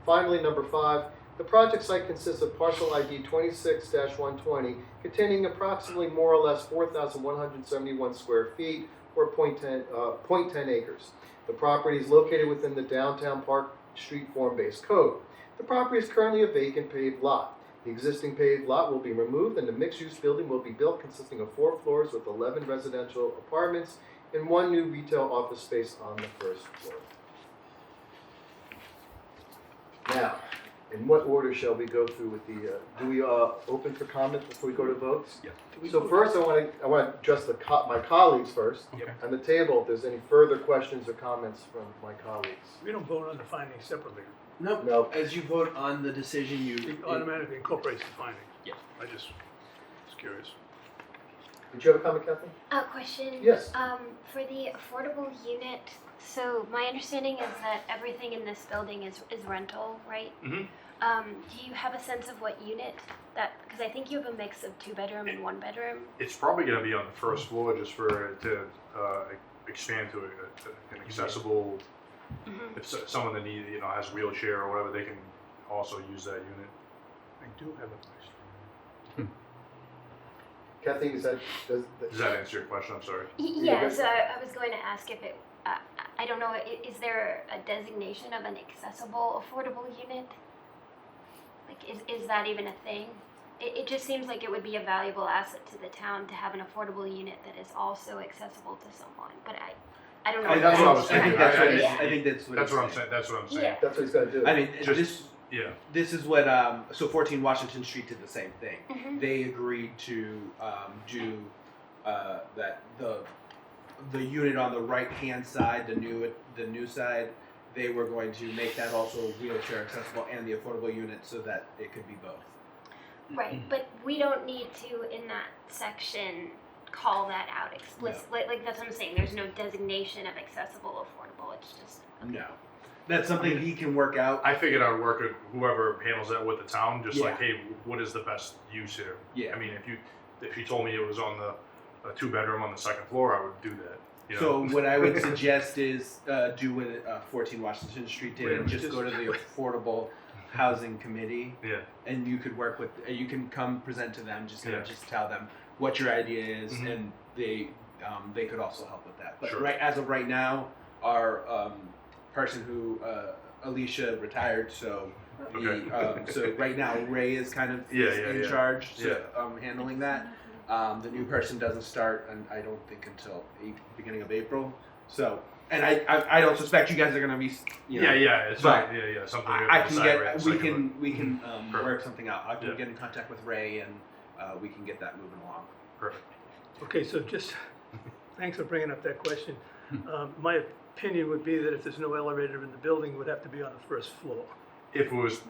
Finally, number 5, the project site consists of parcel ID 26-120 containing approximately more or less 4,171 square feet or 0.10 acres. The property is located within the downtown Park Street form-based code. The property is currently a vacant paved lot. The existing paved lot will be removed and the mixed-use building will be built consisting of 4 floors with 11 residential apartments and 1 new retail office space on the first floor. Now, in what order shall we go through with the, do we open for comments before we go to votes? Yeah. So first I want to address my colleagues first. Okay. On the table, if there's any further questions or comments from my colleagues. We don't vote on the findings separately. Nope. No. As you vote on the decision, It automatically incorporates the findings. Yeah. I just was curious. Did you have a comment, Kathleen? A question. Yes. For the affordable unit, so my understanding is that everything in this building is rental, right? Mhm. Do you have a sense of what unit that? Because I think you have a mix of 2-bedroom and 1-bedroom. It's probably going to be on the first floor just for it to expand to an accessible. If someone that has a wheelchair or whatever, they can also use that unit. I do have a question. Kathleen, does Does that answer your question? I'm sorry. Yeah. good. So I was going to ask if it. I don't know. Is there a designation of an accessible affordable unit? Like, is that even a thing? It just seems like it would be a valuable asset to the town to have an affordable unit that is also accessible to someone. But I don't know. That's what I was I think thinking. that's what I- I think that's what That's it's what I'm saying. That's what I'm saying. Yeah. that's what he's going to do. I mean, Yeah. this is what so 14 Washington Street did the same thing. Mhm. They agreed to do that the unit on the right hand side, the new side, they were going to make that also wheelchair accessible and the affordable unit so that it could be both. Right, but we don't need to, in that section, call that out explicitly. Like, that's what I'm saying. There's no designation of accessible, affordable. It's just. No. That's something he can work out. I figured I would work with whoever handles that with the town, just like, Yeah. hey, what is the best use here? Yeah. I mean, if you told me it was on a 2-bedroom on the second floor, I would do that. You know? So what I would suggest is do what 14 Washington Street did and Wait, just go to the Affordable Housing Committee, Yeah. and you could work with. You can come present to them. Just Yeah. just tell them what your idea is, Mhm. and they could also help with that. But Sure. as of right now, our person who Alicia retired, so so right now Ray is kind of in charge, so, handling that. The new person doesn't start, and I don't think until beginning of April. So, and I don't suspect you guys are gonna be, you know. It's but not, something I can decide right get this we second, can we can Perfect. work something out. I can Yeah. get in contact with Ray, and we can get that moving along. but perfect. Okay, so just, thanks for bringing up that question. My opinion would be that if there's no elevator in the building, it would have to be on the first floor. If we It's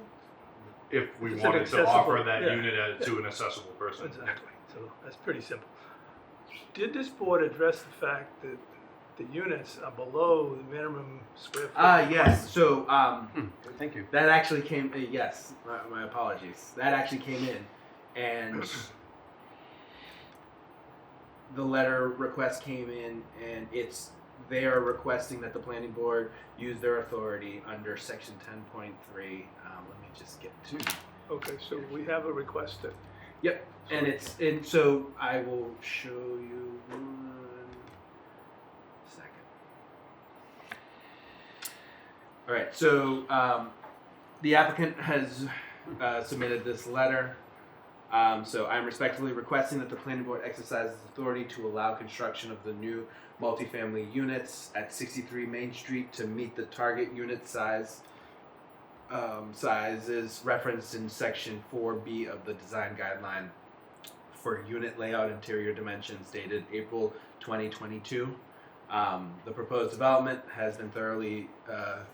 an wanted to accessible- offer that yeah. unit to an accessible person. Exactly, so that's pretty simple. Did this board address the fact that the units are below the minimum square foot? Yes. So Thank you. that actually came. Yes, my apologies. That actually came in, and the letter request came in, and they are requesting that the planning board use their authority under section 10.3. Let me just get to. Okay, so we have a request that. Yep, and so I will show you 1 second. All right, so the applicant has submitted this letter. So I'm respectfully requesting that the planning board exercise its authority to allow construction of the new multifamily units at 63 Main Street to meet the target unit sizes referenced in section 4B of the design guideline for unit layout interior dimensions dated April 2022. The proposed development has been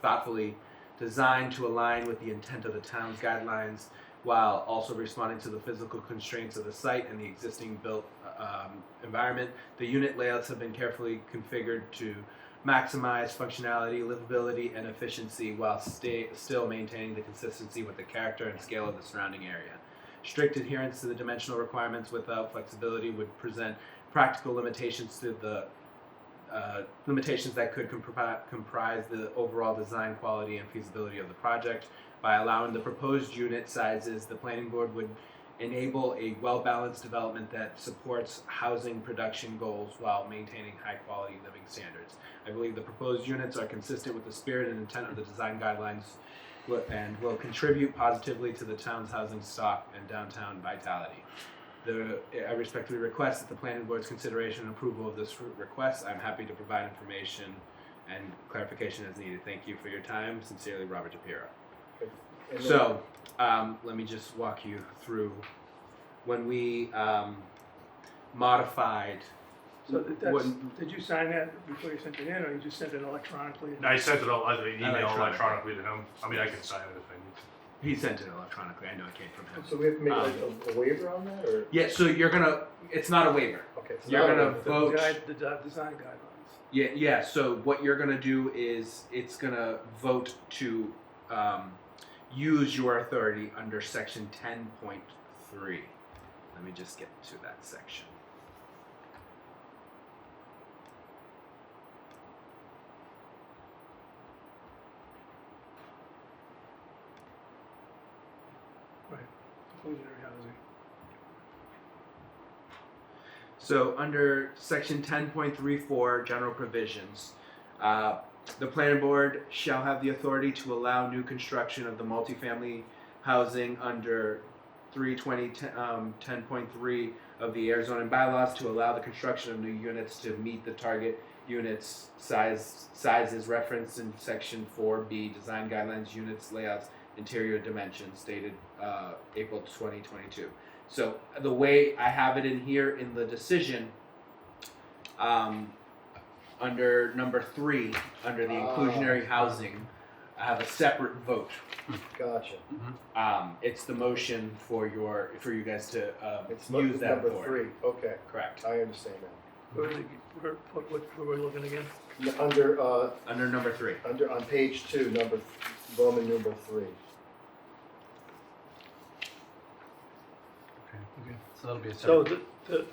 thoughtfully designed to align with the intent of the town's guidelines while also responding to the physical constraints of the site and the existing built environment. The unit layouts have been carefully configured to maximize functionality, livability, and efficiency while still maintaining the consistency with the character and scale of the surrounding area. Strict adherence to the dimensional requirements without flexibility would present practical limitations to the limitations that could comprise the overall design quality and feasibility of the project. By allowing the proposed unit sizes, the planning board would enable a well-balanced development that supports housing production goals while maintaining high-quality living standards. I believe the proposed units are consistent with the spirit and intent of the design guidelines and will contribute positively to the town's housing stock and downtown vitality. I respectfully request that the planning board's consideration and approval of this request. I'm happy to provide information and clarification as needed. Thank you for your time. Sincerely, Robert DePiero. So, let me just walk you through when we modified. So did you sign that before you sent it in, or you just sent it electronically? I sent it all as an email Electronically. electronically to him. I mean, I can sign it if I need to. He sent it electronically. I know it came from him. So we have to make like a waiver on that, or? Yeah. So you're gonna. It's not a waiver. Okay. it's You're not a gonna waiver. vote. The design guidelines. Yeah. So what you're gonna do is it's gonna vote to use your authority under section 10.3. Let me just get to that section. Right, inclusionary housing. So under section 10.34, general provisions, the planning board shall have the authority to allow new construction of the multifamily housing under 320.10.3 of the Ayer zoning bylaws to allow the construction of new units to meet the target units sizes referenced in section 4B design guidelines, units, layouts, interior dimensions dated April 2022. So the way I have it in here in the decision, under number 3, under the inclusionary housing, have a separate vote. Gotcha. It's the motion for you guys to It's use that number authority. 3. Okay, Correct. I understand now. Where we're looking again? Under, Under number 3. on page 2, Roman numeral 3. So that'll be a So separate.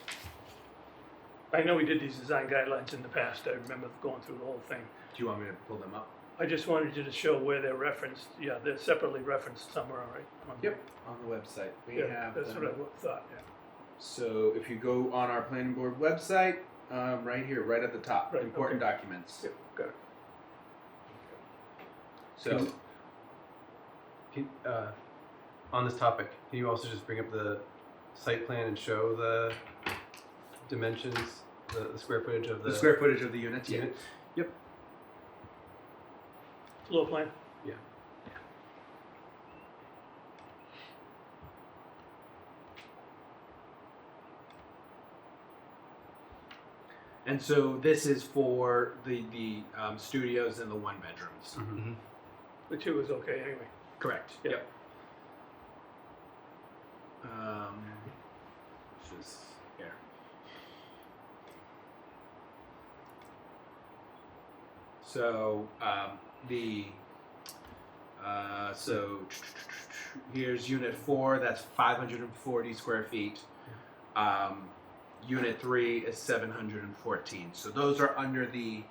I know we did these design guidelines in the past, I remember going through the whole thing. Do you want me to pull them up? I just wanted you to show where they're referenced, yeah, they're separately referenced somewhere, right? On the website. We Yeah, have that's them. what I thought, yeah. So if you go on our planning board website, right here, right at the top, Right, important documents. Yep, got it. So On this topic, can you also just bring up the site plan and show the dimensions, the square footage of the square footage of the units. Yeah. units? Floor plan? Yeah. And so this is for the studios and the 1 bedrooms. Mm-hmm. The 2 is okay anyway. Correct. Yeah. Yep. Which is here. So here's unit 4. That's 540 square feet. Unit 3 is 714. So those are under the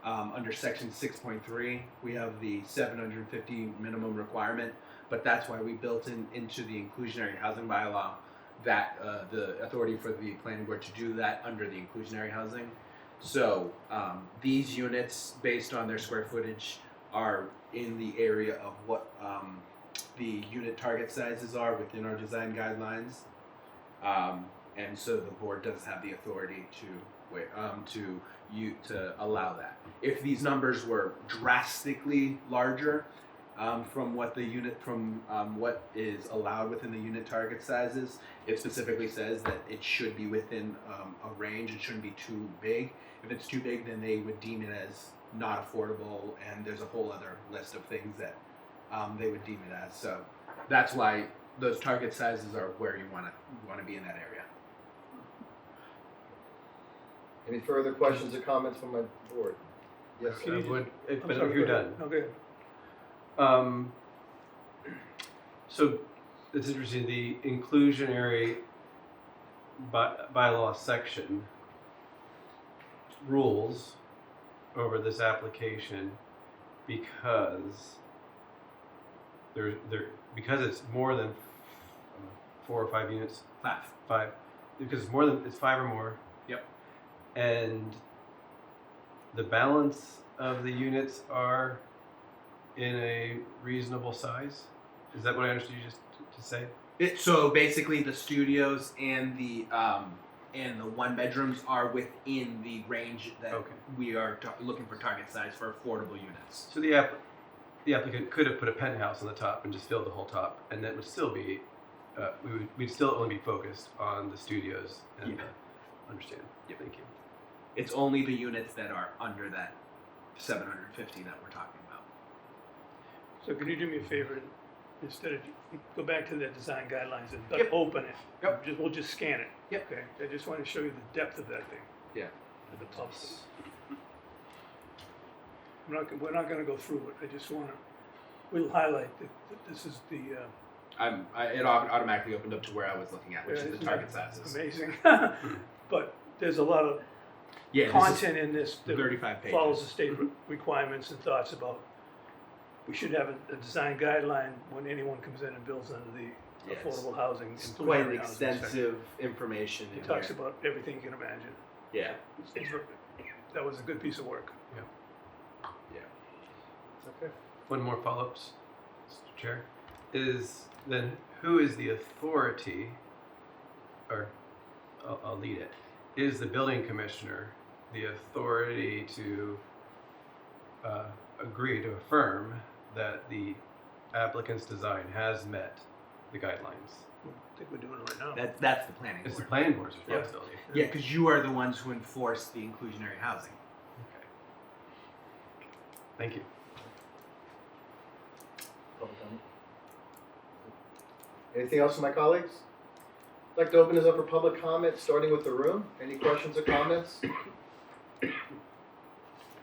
under section 6.3. We have the 750 minimum requirement, but that's why we built into the inclusionary housing bylaw that the authority for the planning board to do that under the inclusionary housing. So these units, based on their square footage, are in the area of what the unit target sizes are within our design guidelines. And so the board does have the authority to allow that. If these numbers were drastically larger from what what is allowed within the unit target sizes, it specifically says that it should be within a range. It shouldn't be too big. If it's too big, then they would deem it as not affordable, and there's a whole other list of things that they would deem it as. So that's why those target sizes are where you want to be in that area. Any further questions or comments from my board? Yes, I sir. would, I'm but sorry, if you're go ahead. done. Okay. So it's interesting, the inclusionary bylaw section rules over this application because because it's more than 4 or 5 units. 5. Because it's 5 or more. Yep. And the balance of the units are in a reasonable size. Is that what I understood you just to say? So basically, the studios and the 1 bedrooms are within the range that we are looking for target size for affordable units. So the applicant could have put a penthouse on the top and just filled the whole top, and that would still be we'd still only be focused on the studios. And understand. Yeah, thank you. It's only the units that are under that 750 that we're talking about. So can you do me a favor, instead of, go back to the design guidelines and Yep. open it? Yep. We'll just scan it. Yep. Okay, I just want to show you the depth of that thing. Yeah. At the top. We're not gonna go through it, I just wanna, we'll highlight that this is the, It automatically opened up to where I was looking at, which is the isn't target that sizes. amazing. But there's a lot of Yeah, content in this that 35 pages. follows the state requirements and thoughts about, we should have a design guideline when anyone comes in and builds under the Yes. affordable housing. It's inclusionary quite housing section. extensive information in It talks here. about everything you can imagine. Yeah. That was a good piece of work. Okay. One more follow-ups, Mr. Chair, is then who is the authority, or I'll lead it, is the building commissioner the authority to agree to affirm that the applicant's design has met the guidelines? I think we're doing it right now. That's the planning It's the board. planning board's responsibility. Yeah, because you are the ones who enforce the inclusionary housing. Okay. Thank you. public comment. Anything else from my colleagues? I'd like to open this up for public comment, starting with the room. Any questions or comments?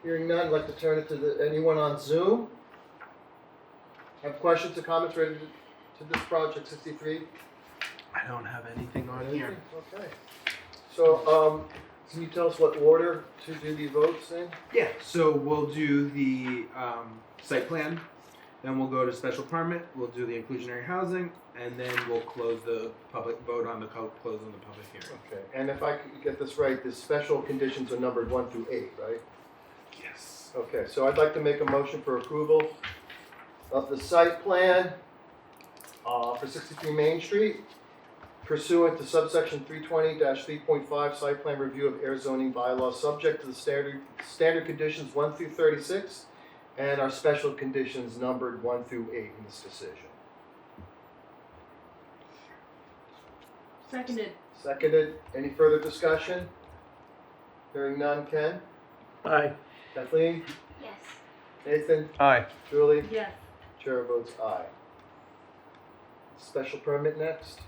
Hearing none, I'd like to turn it to anyone on Zoom. Have questions or comments related to this project 63? I don't have anything on here. Okay. So, can you tell us what order to do the votes in? Yeah, so we'll do the site plan, then we'll go to special permit, we'll do the inclusionary housing, and then we'll close the public vote on the closing the public hearing. Okay, and if I could get this right, the special conditions are numbered 1 through 8, right? Yes. Okay, so I'd like to make a motion for approval of the site plan for 63 Main Street pursuant to subsection 320-3.5 site plan review of air zoning bylaws subject to the standard conditions 1 through 36 and our special conditions numbered 1 through 8 in this decision. Seconded. Seconded. Any further discussion? Hearing none. Ken? Aye. Kathleen? Yes. Nathan? Aye. Julie? Yes. Chair votes aye. Special permit next.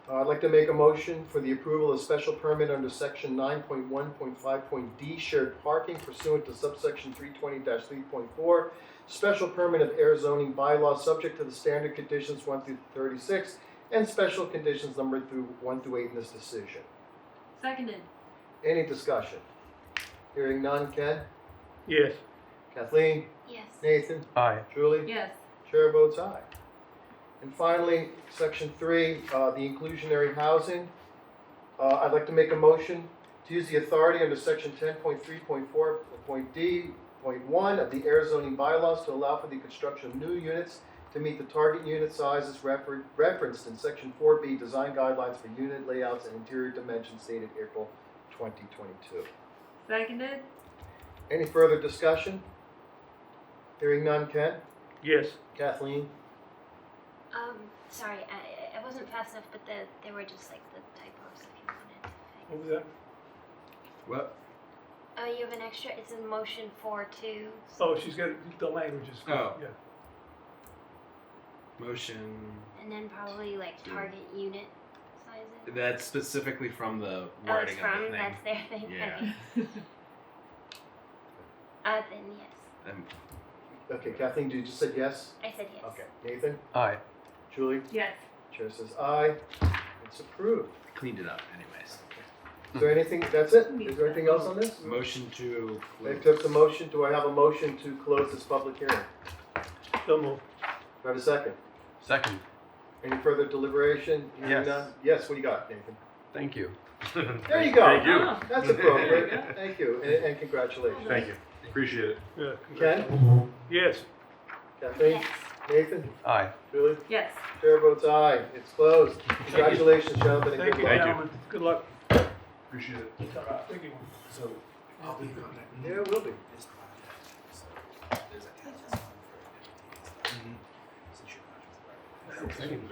I'd like to make a motion for the approval of special permit under section 9.1.5.d shared parking pursuant to subsection 320-3.4. Special permit of air zoning bylaws subject to the standard conditions 1 through 36 and special conditions numbered 1 through 8 in this decision. Seconded. Any discussion? Hearing none. Ken? Yes. Kathleen? Yes. Nathan? Aye. Julie? Yes. Chair votes aye. And finally, section 3, the inclusionary housing. I'd like to make a motion to use the authority under section 10.3.4.d.1 of the air zoning bylaws to allow for the construction of new units to meet the target unit sizes referenced in section 4B design guidelines for unit layouts and interior dimensions dated April 2022. Seconded. Any further discussion? Hearing none. Ken? Yes. Kathleen? Sorry, I wasn't fast enough, but they were just like the typos if you wanted to fix. What was that? What? Oh, you have an extra, it's in motion 4-2. Oh, she's got the languages. Oh. Yeah. Motion. And then probably like target unit sizes. That's specifically from the Oh, it's wording of from, the thing. that's their thing. Yeah. Okay. Then yes. Okay, Kathleen, you just said yes? I said yes. Okay, Nathan? Aye. Julie? Yes. Chair says aye. It's approved. Cleaned it up, anyways. Is there anything, that's it? Is there anything else on this? Motion to They close. took the motion. Do I have a motion to close this public hearing? So moved. Do I have a second? Second. Any further deliberation? Hearing Yes. none? Yes, what do you got, Nathan? Thank you. There you go. Thank you. Oh. That's appropriate. Thank you, and congratulations. Thank you. Appreciate it. Yeah. Ken? Yes. Kathleen? Yes. Nathan? Aye. Julie? Yes. Chair votes aye. It's closed. Congratulations, gentlemen, and Thank good you, luck. gentlemen. Good luck. Appreciate it. Thank you. So I'll be in contact. Yeah, it will be. This project. So there's a catalyst fund for education. Since your project's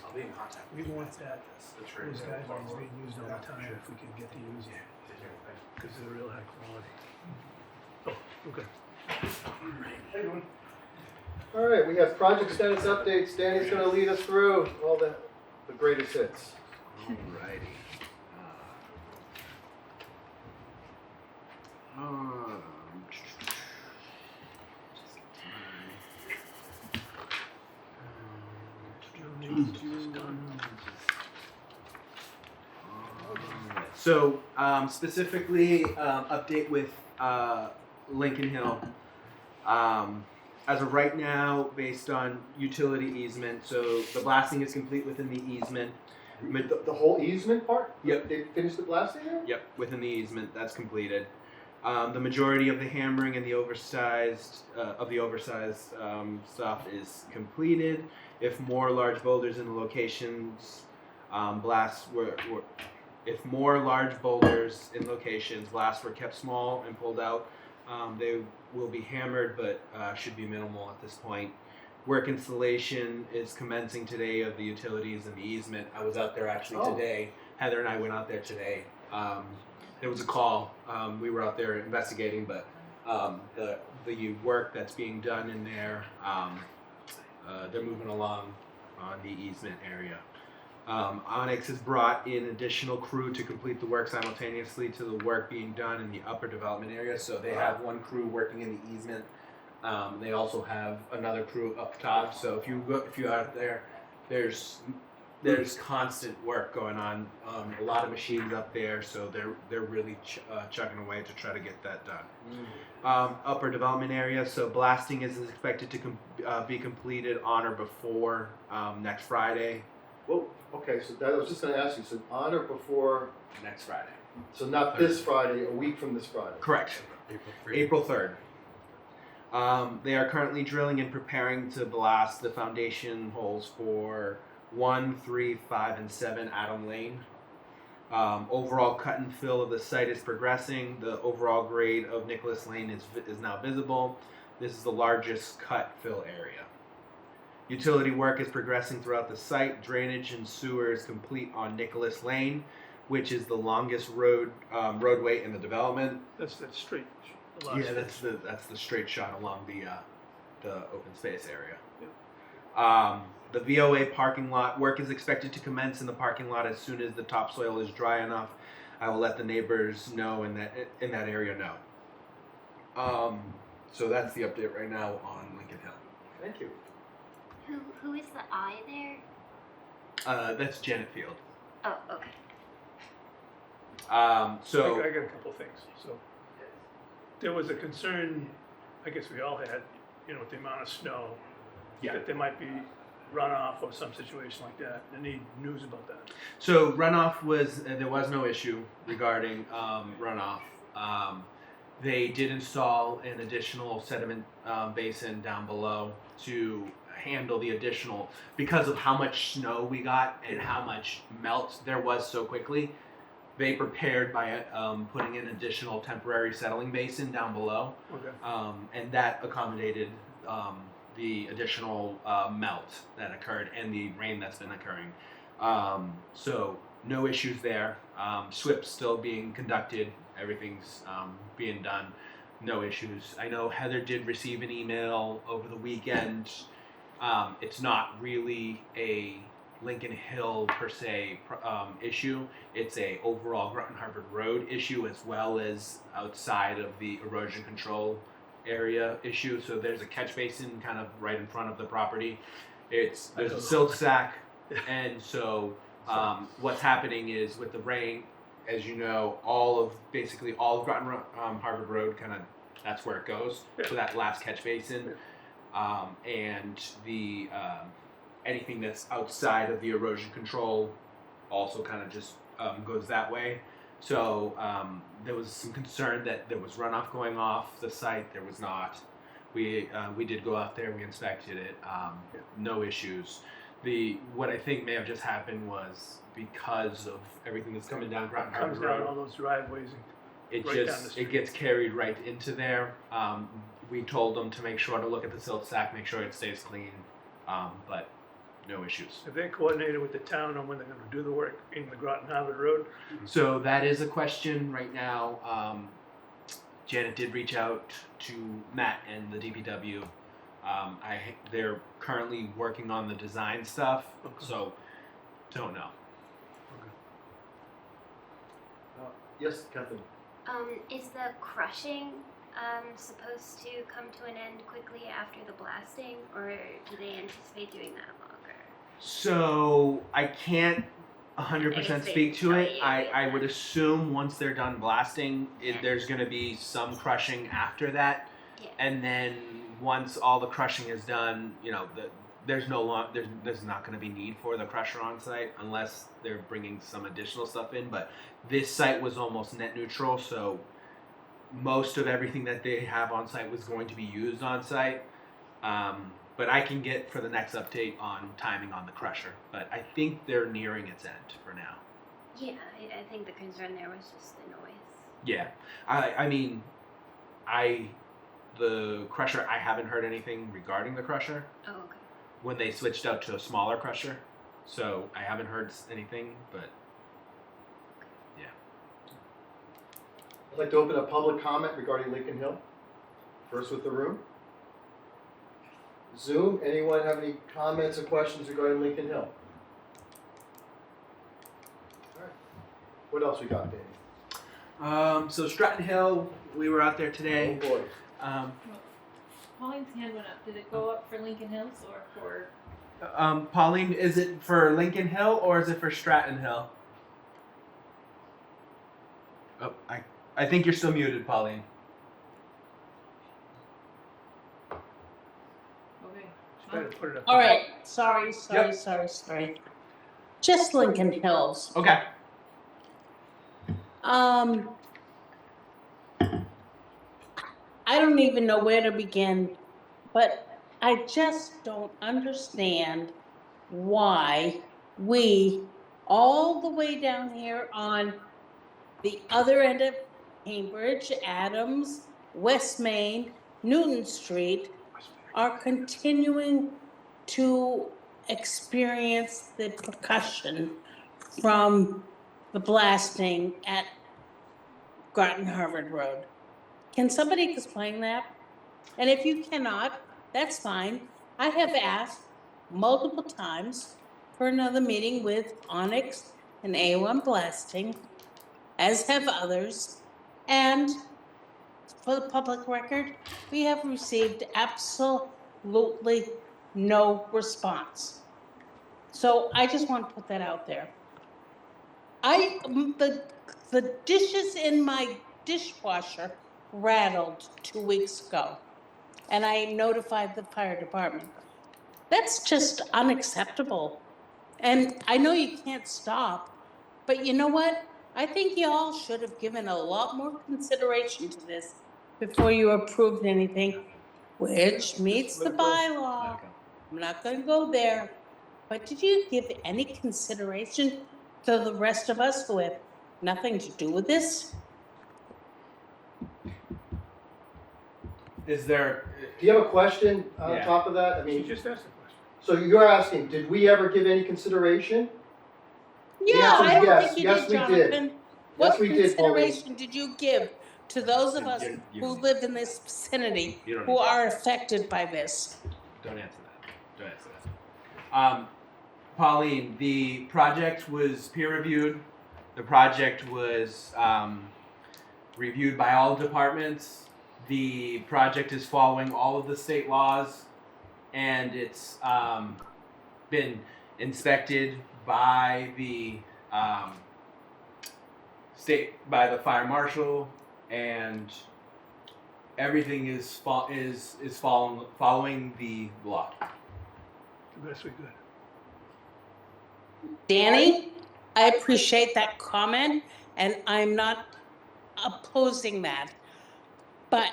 I'll be in contact. We want that, those guidelines being used all the time if we can get to use them. Because they're real high quality. Oh, okay. All right, we have project status updates. Danny's going to lead us through all the greatest hits. Alrighty. So specifically, update with Lincoln Hill. As of right now, based on utility easement, so the blasting is complete within the easement. The whole easement part? Yep. They finished the blasting there? Yep, within the easement, that's completed. The majority of the hammering and the oversized stuff is completed. If more large boulders in the locations blasts if more large boulders in locations blasts were kept small and pulled out, they will be hammered, but should be minimal at this point. Work installation is commencing today of the utilities and the easement. I was out there actually today. Heather and I went out there today There was a call. We were out there investigating, but the work that's being done in there, they're moving along on the easement area. Onyx has brought in additional crew to complete the work simultaneously to the work being done in the upper development area. So they have one crew working in the easement. They also have another crew up top. So if you're out there, there's constant work going on. A lot of machines up there, so they're really chugging away to try to get that done. Upper development area. So blasting is expected to be completed on or before next Friday. Well, okay, so that I was just going to ask you. So on or before? Next Friday. So not this Friday, a week from this Friday. Correct. April 3rd. They are currently drilling and preparing to blast the foundation holes for 1, 3, 5, and 7 Adam Lane. Overall cut and fill of the site is progressing. The overall grade of Nicholas Lane is now visible. This is the largest cut fill area. Utility work is progressing throughout the site. Drainage and sewer is complete on Nicholas Lane, which is the longest roadway in the development. That's that straight. Yeah, that's the straight shot along the open space area. The VOA parking lot work is expected to commence in the parking lot as soon as the topsoil is dry enough. I will let the neighbors know in that area know. So that's the update right now on Lincoln Hill. Thank you. Who is the I there? That's Janet Field. Oh, okay. So I got a couple of things. So there was a concern, I guess we all had, with the amount of snow, that there might be runoff or some situation like that. Any news about that? So runoff there was no issue regarding runoff. They did install an additional sediment basin down below to handle the additional, because of how much snow we got and how much melt there was so quickly. They prepared by putting in additional temporary settling basin down below, and that accommodated the additional melt that occurred and the rain that's been occurring. So no issues there. SWIP's still being conducted. Everything's being done. No issues. I know Heather did receive an email over the weekend. It's not really a Lincoln Hill per se issue. It's a overall Groton Harvard Road issue as well as outside of the erosion control area issue. So there's a catch basin kind of right in front of the property. There's a silt sack, and so what's happening is with the rain, as you know, basically all of Groton Harvard Road that's where it goes to that last catch basin. And the anything that's outside of the erosion control also kind of just goes that way. So there was some concern that there was runoff going off the site. There was not. We did go out there. We inspected it. No issues. What I think may have just happened was because of everything that's coming down Groton Harvard Comes down Road. all those driveways. It right down the street. gets carried right into there. We told them to make sure to look at the silt sack, make sure it stays clean, but no issues. Have they coordinated with the town on when they're going to do the work in the Groton Harvard Road? So that is a question right now. Janet did reach out to Matt and the DPW. They're currently working on the design stuff, so don't know. Yes, Kathleen. Is the crushing supposed to come to an end quickly after the blasting, or do they anticipate doing that longer? So I can't 100% speak to it. I Immediately. would assume once they're done blasting, there's going to be some crushing after that, Yeah. and then once all the crushing is done, there's not going to be need for the crusher on site unless they're bringing some additional stuff in. But this site was almost net neutral, so most of everything that they have on site was going to be used on site. But I can get for the next update on timing on the crusher. But I think they're nearing its end for now. Yeah, I think the concern there was just the noise. Yeah, the crusher, I haven't heard anything regarding the crusher Oh, okay. when they switched out to a smaller crusher. So I haven't heard anything, but yeah. I'd like to open a public comment regarding Lincoln Hill. First with the room. Zoom, anyone have any comments or questions regarding Lincoln Hill? All right. What else we got, Danny? So Stratton Hill, we were out there Oh today. boy. Pauline's hand went up. Did it go up for Lincoln Hills or for? Pauline, is it for Lincoln Hill or is it for Stratton Hill? Oh, I think you're still muted, Pauline. Okay. Better put it up. All right, sorry. Just Lincoln Hills. Okay. I don't even know where to begin, but I just don't understand why we, all the way down here on the other end of Cambridge, Adams, West Main, Newton Street, are continuing to experience the percussion from the blasting at Groton Harvard Road. Can somebody explain that? And if you cannot, that's fine. I have asked multiple times for another meeting with Onyx and A1 Blasting, as have others. And for the public record, we have received absolutely no response. So I just want to put that out there. The dishes in my dishwasher rattled 2 weeks ago, and I notified the fire department. That's just unacceptable. And I know you can't stop, but you know what? I think you all should have given a lot more consideration to this before you approved anything, which meets the bylaw. I'm not gonna go there. But did you give any consideration to the rest of us who have nothing to do with this? Is there? Do you have a question on Yeah. top of that? I She mean, just asked a question. so you're asking, did we ever give any consideration? Yeah, answer is I don't yes. think you Yes, did, we did. Jonathan. What we did, Pauline. consideration did you give to those of us You who don't- live in this vicinity, You don't who need to. are affected by this? Don't answer that. Don't answer that. Pauline, the project was peer reviewed. The project was reviewed by all departments. The project is following all of the state laws, and it's been inspected by the by the fire marshal, and everything is following the law. The best we could. Danny, I appreciate that comment, and I'm not opposing that. But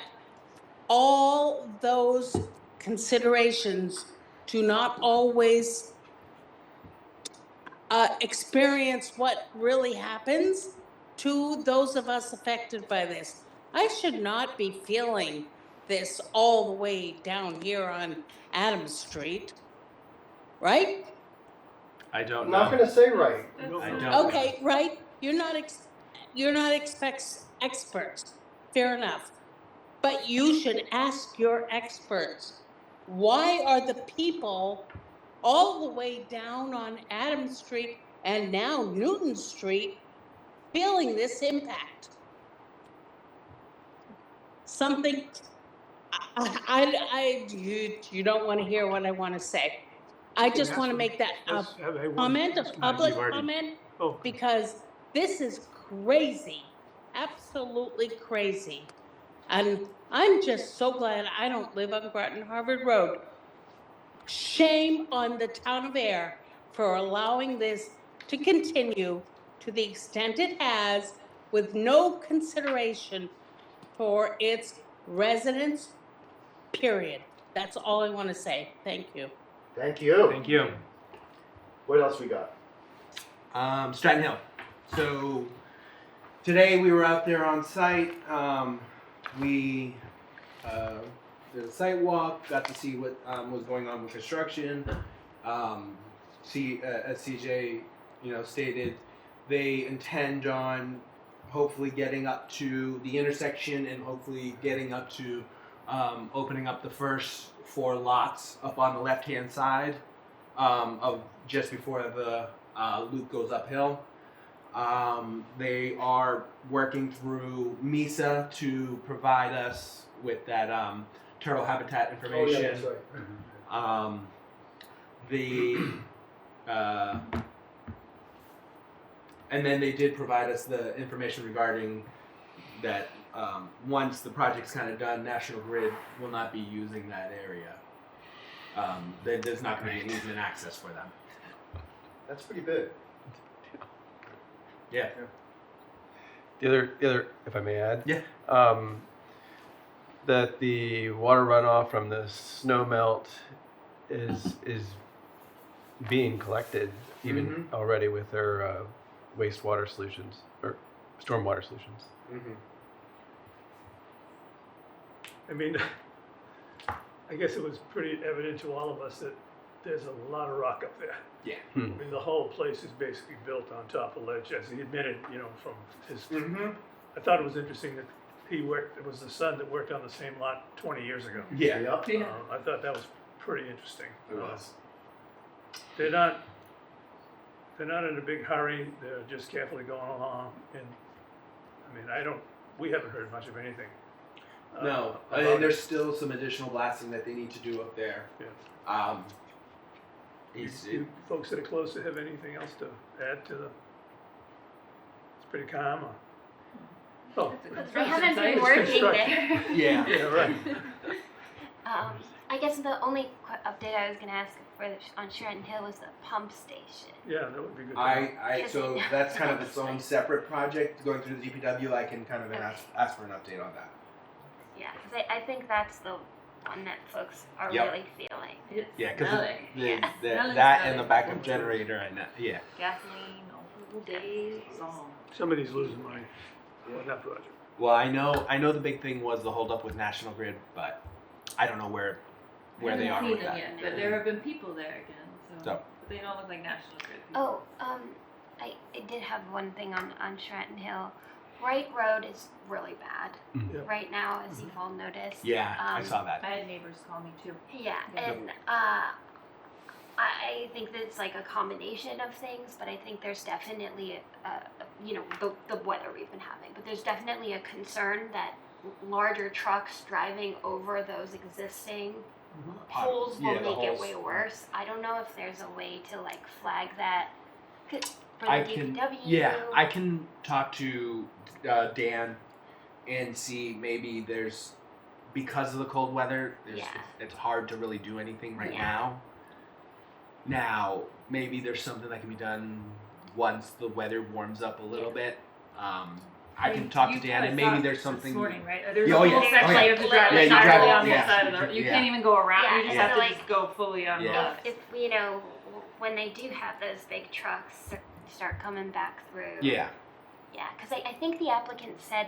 all those considerations do not always experience what really happens to those of us affected by this. I should not be feeling this all the way down here on Adams Street, right? I don't I'm know. not gonna say right. I don't. Okay, right? You're not experts. Fair enough. But you should ask your experts, why are the people all the way down on Adams Street and now Newton Street feeling this impact? Something, you don't want to hear what I want to say. I just want to make that Let's have a comment, a public you've already- comment, Oh, because this is crazy, absolutely crazy. And I'm just so glad I don't live on Groton Harvard Road. Shame on the town of Ayer for allowing this to continue to the extent it has with no consideration for its residents, period. That's all I want to say. Thank you. Thank you. Thank you. What else we got? Stratton Hill. So today we were out there on site. We did a site walk, got to see what was going on with construction. As CJ, stated, they intend on hopefully getting up to the intersection and hopefully getting up to opening up the first 4 lots up on the left-hand side of just before the loop goes uphill. They are working through MISA to provide us with that turtle habitat information. Oh, yeah, that's right. And then they did provide us the information regarding that once the project's kind of done, National Grid will not be using that area. There's not going to be an easement access for them. That's pretty big. Yeah. The other, if I may add, Yeah. that the water runoff from the snow melt is being collected even already with their wastewater solutions or stormwater solutions. I mean, I guess it was pretty evident to all of us that there's a lot of rock up there. Yeah. I mean, the whole place is basically built on top of ledge, as he admitted, from his. I thought it was interesting that it was the son that worked on the same lot 20 years ago. Yeah. I thought that was pretty interesting. It was. They're not in a big hurry. They're just carefully going along. And I mean, we haven't heard much of anything. No, about and it. there's still some additional blasting that they need to do up there. Yeah. He's, You folks that are closer have anything else to add to the? It's pretty calm. Oh, They haven't been It's working construction. there. yeah. yeah, right. I guess the only update I was going to ask on Sheraton Hill was the pump station. Yeah, that would be good. So that's kind of its own separate project going through the DPW. I can kind of ask for an update on that. Yeah, because I think that's the one that folks are Yep. really feeling. It's Yeah, because smelly. Yeah. that and the backup generator and that, yeah. Gasoline all days long. Somebody's losing money on that project. Well, I know the big thing was the holdup with National Grid, but I don't know where they are Haven't with seen them that. yet, but there have been people there again, so. So. But they don't look like National Grid people. Oh, I did have one thing on Sheraton Hill. Wright Road is really bad Yeah. right now, as you've all noticed. Yeah, I saw that. I had neighbors call me too. Yeah, Yeah. and I think that it's like a combination of things, but I think there's definitely the weather we've been having, but there's definitely a concern that larger trucks driving over those existing holes will Yeah, the make it holes. way worse. I don't know if there's a way to like flag that for the I DPW. I can talk to Dan and see maybe there's, because of the cold weather, it's hard to really do anything right now. Now, maybe there's something that can be done once the weather warms up a little bit. I can talk to Dan and maybe there's something. This morning, right? There's Yeah, a oh, whole yeah. section Oh, yeah. you have to drive Yeah, you entirely drive it, on yeah. the side of the road. You Yeah. can't even go around. Yeah, You just so have to like- just go fully on Yeah. the. If when they do have those big trucks start coming back through. Yeah. Yeah, because I think the applicant said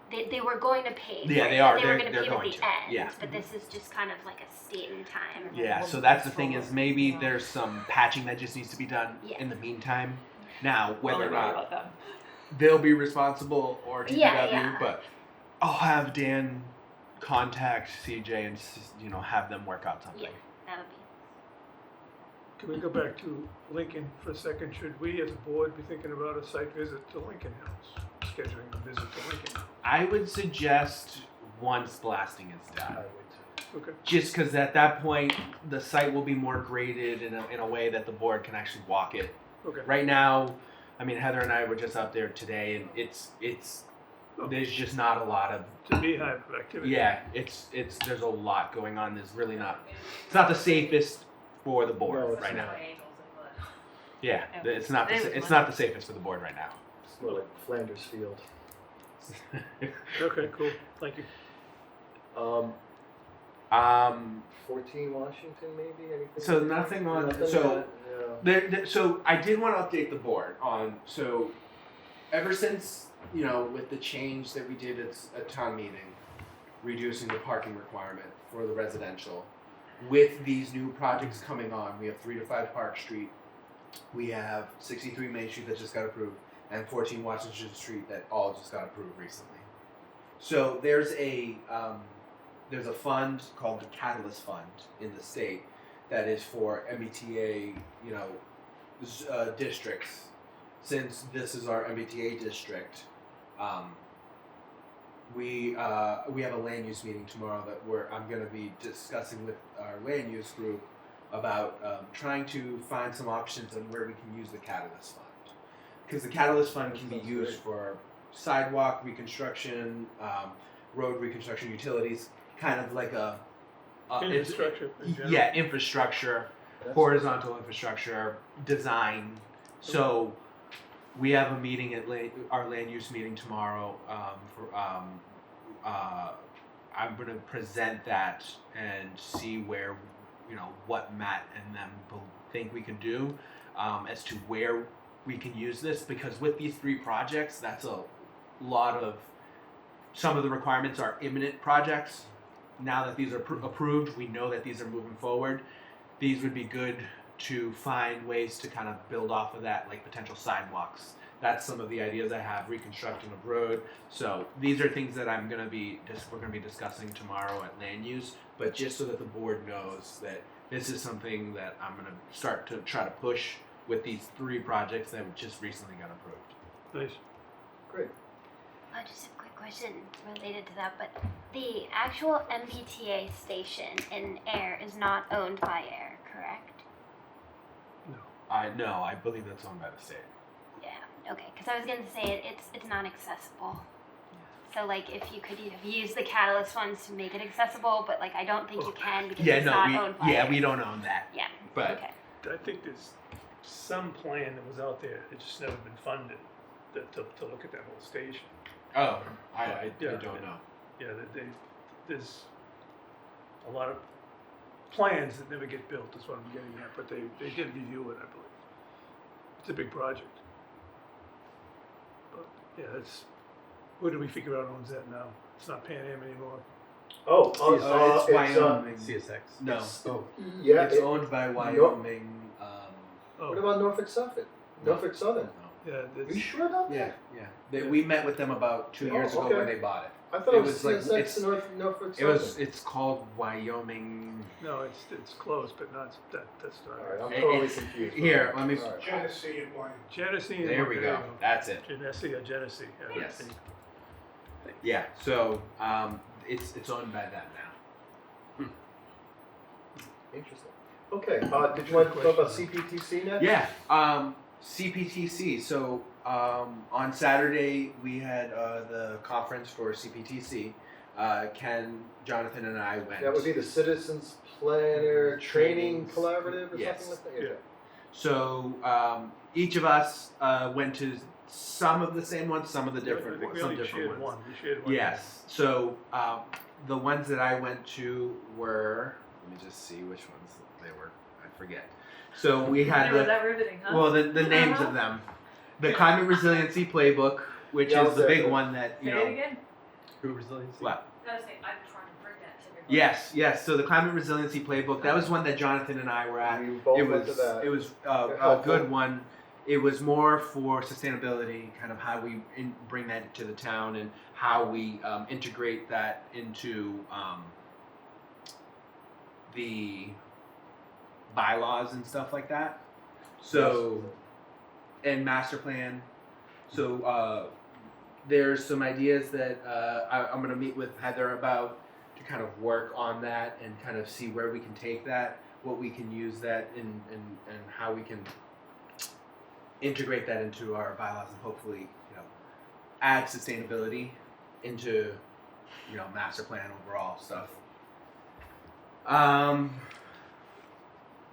they were going to pave. Yeah, right? they are. They were They're going to pave going at the to. end. Yeah. But this is just kind of like a state in time. Yeah, so that's the thing is maybe there's some patching that just needs to be done Yeah. in the meantime. Now, whether Don't or worry not about them. they'll be responsible or DPW, Yeah. but I'll have Dan contact CJ and have them work out something. Yeah, that would be. Can we go back to Lincoln for a second? Should we, as a board, be thinking about a site visit to Lincoln Hills? Scheduling a visit to Lincoln? I would suggest once blasting is I done. would too. Okay. Just because at that point the site will be more graded in a way that the board can actually walk it. Okay. Right now, I mean Heather and I were just out there today, and it's there's just not a lot of It's a beehive of activity. it's there's a lot going on. There's really it's not the safest for the board No, it's right not. now. Yeah, it's not It was it's not the safest for the board right now. It's more like Flanders Field. Okay, cool. Thank you. 14 Washington, maybe? Anything? So nothing on so. Yeah. So I did want to update the board on ever since with the change that we did at town meeting, reducing the parking requirement for the residential, with these new projects coming on, we have 3 to 5 Park Street, we have 63 Main Street that just got approved, and 14 Washington Street that all just got approved recently. So there's a fund called the Catalyst Fund in the state that is for MBTA, districts. Since this is our MBTA district, we have a land use meeting tomorrow that I'm going to be discussing with our land use group about trying to find some options on where we can use the Catalyst Fund. Because the Catalyst Fund can be used for sidewalk reconstruction, road reconstruction, utilities, kind of like a Infrastructure. in general. yeah, infrastructure, horizontal infrastructure design. So we have a meeting at our land use meeting tomorrow. I'm going to present that and see where, what Matt and them think we can do as to where we can use this, because with these 3 projects, that's a lot of. Some of the requirements are imminent projects. Now that these are approved, we know that these are moving forward. These would be good to find ways to kind of build off of that, like potential sidewalks. That's some of the ideas I have, reconstruction of road. So these are things that we're going to be discussing tomorrow at land use, but just so that the board knows that this is something that I'm going to start to try to push with these 3 projects that just recently got approved. Nice. Great. Just a quick question related to that, but the actual MBTA station in Ayer is not owned by Ayer, correct? No, I believe that's owned by the state. Yeah, okay, because I was going to say it's not accessible. So like if you could have used the Catalyst funds to make it accessible, but like I don't think you can because it's not owned by Ayer. we don't own that. Yeah, But okay. I think there's some plan that was out there, it's just never been funded to look at that whole station. oh, I Yeah. don't know. Yeah, there's a lot of plans that never get built, is what I'm getting at, but they did review it, I believe. It's a big project. But, yeah, who do we figure out owns that now? It's not Pan Am anymore. It's Wyoming. CSX. No, Yeah. it's owned by Wyoming. Oh, What about Norfolk Southern? Norfolk Southern. yeah, Are you it's, sure about Yeah, that? yeah. We met with them about 2 years Oh, ago okay. when they bought it. I thought it It was was like- CSX it's- Norfolk It Southern. was. It's called Wyoming. no, it's close, but not, that's not. All right, I'm It- totally it's- confused. Here, let me. All right. Genesee and Wyoming. Genesee. There we go. That's it. Genesee or Genesee. Yeah, Yes. Genesee. Yeah. So it's owned by them now. Interesting. Okay, did you want to talk about CPTC next? Yeah. CPTC. So on Saturday we had the conference for CPTC. Ken, Jonathan, and I went. That would be the Citizens Planner Training Collaborative or Yes. something like that? Yeah. So each of us went to some of the same ones, some of the I different think ones, we some only different shared ones. one. We shared one. Yes. So the ones that I went to were. Let me just see which ones they were. I forget. So we had Never that riveting, huh? well the names of them, the Climate Resiliency Playbook, which Yeah, is the big okay. one that Say it again. Who resiliency? What? I was saying, I'm trying to bring that to everybody. Yes. So the Climate Resiliency Playbook. That was one that Jonathan and I were at. We both It went was to that. it was They're a helpful. good one. It was more for sustainability, kind of how we bring that to the town and how we integrate that into the bylaws and stuff like that. So, and master plan. So there's some ideas that I'm going to meet with Heather about to kind of work on that and kind of see where we can take that, what we can use that in, and how we can integrate that into our bylaws and hopefully, add sustainability into, master plan overall stuff.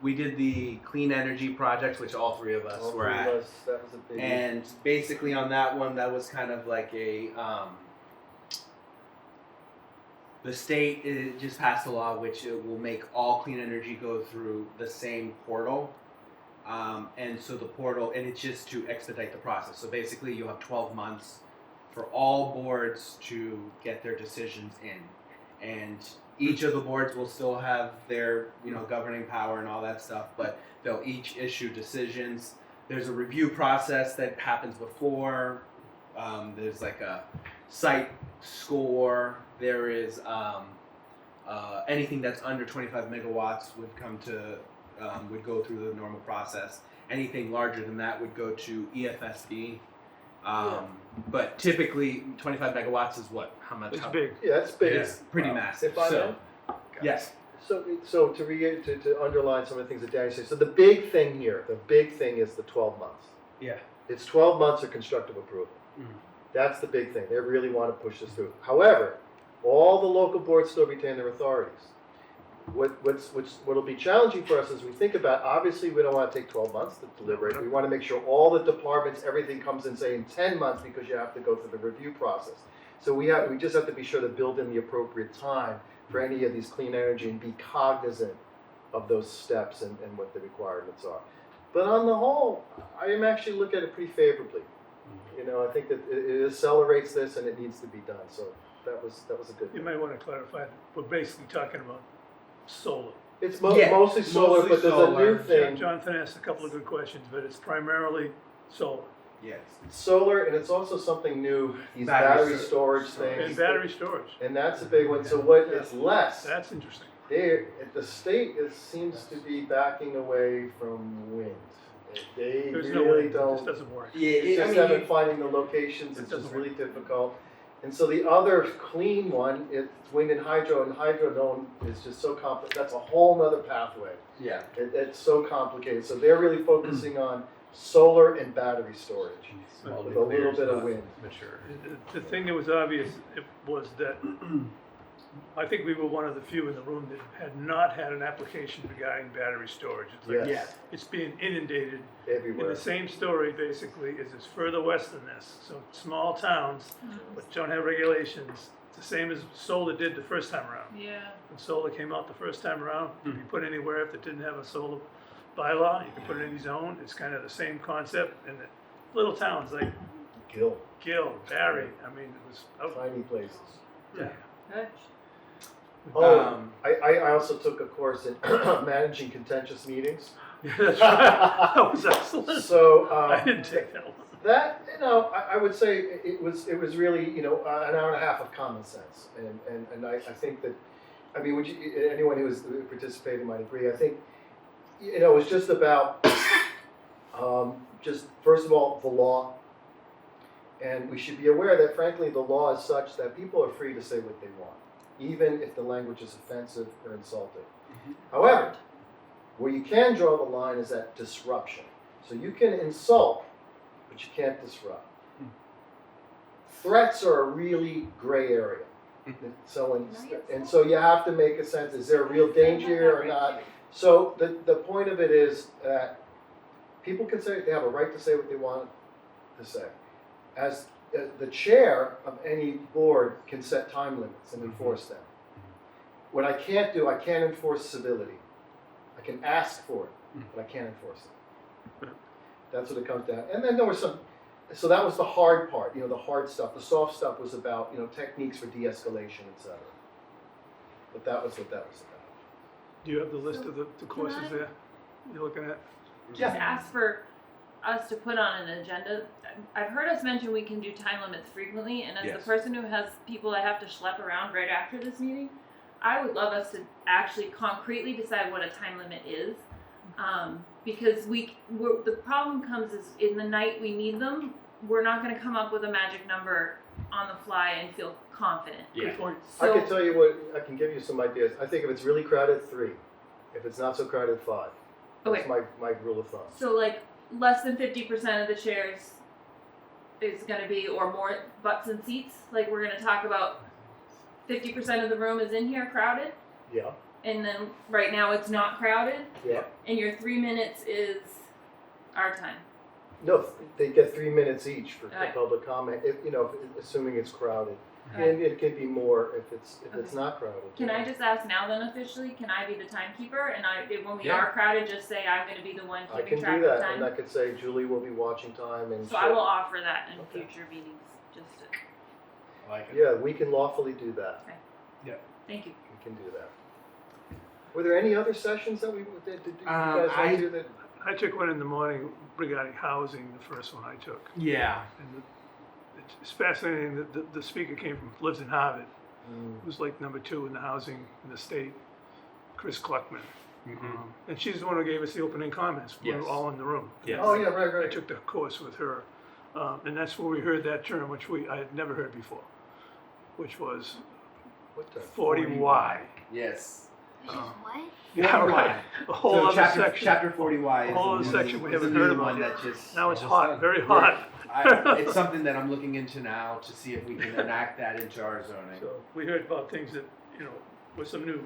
We did the clean energy projects, which all 3 of us All were three at. of us, that was a big And basically on that one, that was kind of like the state just passed a law which it will make all clean energy go through the same portal. And so the portal, and it's just to expedite the process. So basically you'll have 12 months for all boards to get their decisions in. And each of the boards will still have their, governing power and all that stuff, but they'll each issue decisions. there's a review process that happens before. There's like a site score. There is anything that's under 25 megawatts would come to would go through the normal process. Anything larger than that would go to EFSD. But typically, 25 megawatts is what? How much? It's big. Yeah, that's big. It's pretty massive. If I So, may? yes. So to underline some of the things that Danny said, so the big thing here, the big thing is the 12 months. Yeah. It's 12 months of constructive approval. Mhm. That's the big thing. They really want to push this through. However, all the local boards still retain their authorities. What'll be challenging for us as we think about, obviously, we don't want to take 12 months to deliberate. We want to make sure all the departments, everything comes in, say, in 10 months, because you have to go through the review process. So we just have to be sure to build in the appropriate time for any of these clean energy and be cognizant of those steps and what the requirements are. But on the whole, I am actually looking at it pretty favorably. You know, I think that it accelerates this and it needs to be done. So that was a good You thing. might want to clarify, we're basically talking about solar. It's Yeah, mostly solar, mostly but there's a new solar. thing. Jonathan asked a couple of good questions, but it's primarily solar. Yes. It's solar, and it's also something new, these Battery battery storage things. And battery storage. And that's a big one. So what it's less, That's interesting. the state seems to be backing away from wind. They There's no really way, it don't. just doesn't work. Yeah. It's I just mean, haven't finding the locations, It it's just doesn't really difficult. And so the other clean one, it's wind and hydro known is just so complicated, that's a whole nother pathway. yeah. It's so complicated, so they're really focusing on solar and battery storage, with a little bit of wind. Mature. The thing that was obvious was that I think we were one of the few in the room that had not had an application regarding battery storage. It's like Yes, it's being inundated. And everywhere. the same story basically is it's further west than this. So small towns, which don't have regulations, it's the same as solar did the first time around. Yeah. When solar came out the first time around, you could put anywhere if it didn't have a solar bylaw, you could put it in any zone. It's kind of the same concept. And the little towns like Gill, Gill, Barry, I mean, it was out. tiny places. Yeah. Good. Oh, I also took a course in managing contentious meetings. That's right. That was excellent. So, I didn't take that one. that, I would say it was really, an hour and a half of common sense. And I think that, I mean, anyone who has participated might agree. I think, it was just about, just first of all, the law. And we should be aware that, frankly, the law is such that people are free to say what they want, even if the language is offensive or insulting. However, where you can draw the line is at disruption. So you can insult, but you can't disrupt. Threats are a really gray area. So so you have to make a sense, is there a real danger here or not? So the point of it is that people can say, they have a right to say what they want to say. As the chair of any board can set time limits and enforce them. What I can't do, I can't enforce civility. I can ask for it, but I can't enforce it. That's what it comes down. And then there was so that was the hard part, the hard stuff. The soft stuff was about, techniques for de-escalation, etc. But that was what that was about. Do you have the list of the courses there you're looking at? Just ask for us to put on an agenda. I've heard us mention we can do time limits frequently, and as Yes. the person who has people I have to schlep around right after this meeting, I would love us to actually concretely decide what a time limit is. Because the problem comes is in the night we need them, we're not going to come up with a magic number on the fly and feel confident. Yeah. Good point. I So, can tell you what, I can give you some ideas. I think if it's really crowded, 3. If it's not so crowded, 5. That's Okay. my rule of thumb. so like less than 50% of the chairs is going to be, or more butts and seats. Like we're going to talk about 50% of the room is in here crowded, Yeah, and then right now it's not crowded, yeah. and your 3 minutes is our time. No, they get 3 minutes each for Alright. public comment, assuming it's crowded. Alright. And it can be more if it's Okay. not crowded. Can I just ask now then officially, can I be the timekeeper? And when we Yeah. are crowded, just say I'm going to be the one I keeping can track do of that, and I time? could say Julie will be watching time and. So I will offer that in Okay. future meetings, just to, I like it. Yeah, we can lawfully do that. thank you. We can do that. Were there any other sessions that we did you guys I- went to that? I took one in the morning regarding housing, the first one I took. Yeah. And it's fascinating that the speaker lives in Harvard, Mm. who's like number 2 in the housing in the state, Chris Kluckman. Mm-hmm. And she's the one who gave us the opening comments. We were Yes. all in the room. Yes. Oh, yeah, right, I right. took the course with her. And that's where we heard that term, which I had never heard before, which was What the? 40Y. Yes. Which is what? Yeah, right. A whole So other chapter, section. chapter 40Y is A whole a other new- section we is a haven't new heard about one yet. that just Now it's just hot, done. very We're- hot. It's something that I'm looking into now to see if we can enact that into our zoning. So we heard about things that, with some new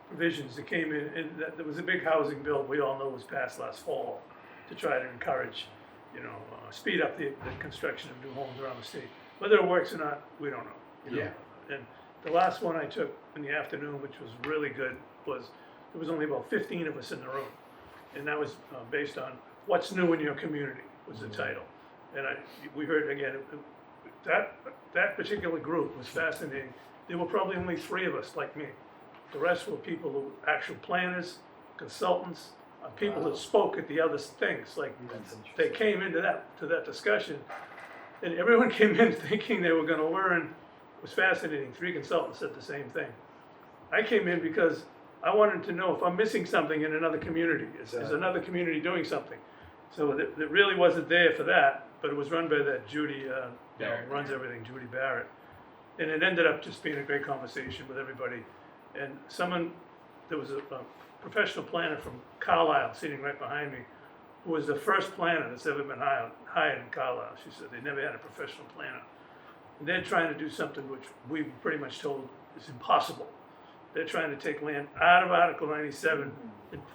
provisions that came in, and that there was a big housing bill we all know was passed last fall to try to encourage, speed up the construction of new homes around the state. Whether it works or not, we don't know. Yeah. And the last one I took in the afternoon, which was really good, was there was only about 15 of us in the room, and that was based on what's new in your community was the title. And we heard again that particular group was fascinating. There were probably only 3 of us like me. The rest were people who actual planners, consultants, people that spoke at the other things. Like That's they interesting. came into that discussion, and everyone came in thinking they were going to learn. It was fascinating. 3 consultants said the same thing. I came in because I wanted to know if I'm missing something in another community. Is another community doing something? So it really wasn't there for that, but it was run by that Judy, Barrett. runs everything, Judy Barrett. And it ended up just being a great conversation with everybody. And there was a professional planner from Carlisle sitting right behind me, who was the first planner that's ever been hired in Carlisle. She said they never had a professional planner. And they're trying to do something which we were pretty much told is impossible. They're trying to take land out of Article 97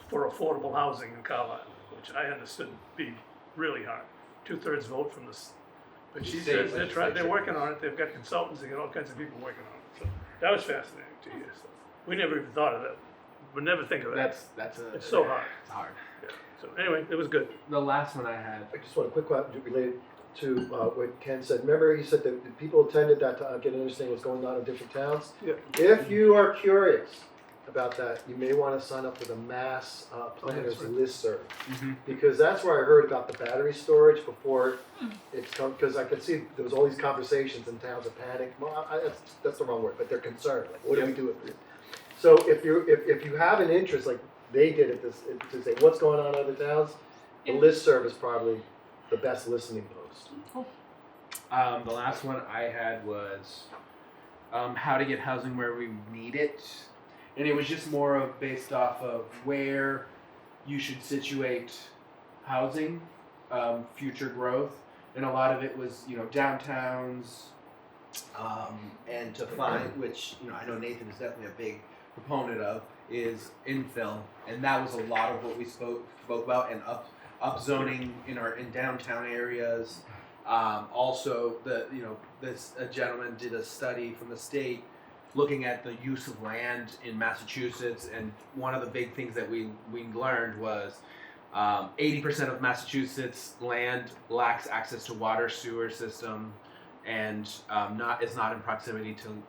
for affordable housing in Carlisle, which I understood to be really hard. 2/3 vote from this. But she State says they're working on it. They've got consultants, they got all kinds of people working on it. So that was fascinating to hear. So we never even thought of that. We'd never think of that. That's It's so hard. It's hard. Yeah. So anyway, it was good. The last one I had. I just want a quick question related to what Ken said. Remember, he said that the people attended that to get an understanding what's going on in different towns. Yeah. If you are curious about that, you may want to sign up for the Mass Planners right. listserv, Mm-hmm. because that's where I heard about the battery storage before it's come. Because I could see there was all these conversations in towns of panic. Well, that's the wrong word, but they're concerned. Like, what do we do with this? So if you have an interest, like they did at this, to say what's going on in other towns, the listserv is probably the best listening post. The last one I had was how to get housing where we need it. And it was just more of based off of where you should situate housing, future growth. And a lot of it was, downtowns, and to find, which, I know Nathan is definitely a big proponent of, is infill. And that was a lot of what we spoke about, and upzoning in downtown areas. Also, a gentleman did a study from the state looking at the use of land in Massachusetts, and one of the big things that we learned was 80% of Massachusetts land lacks access to water, sewer system, and is not in proximity to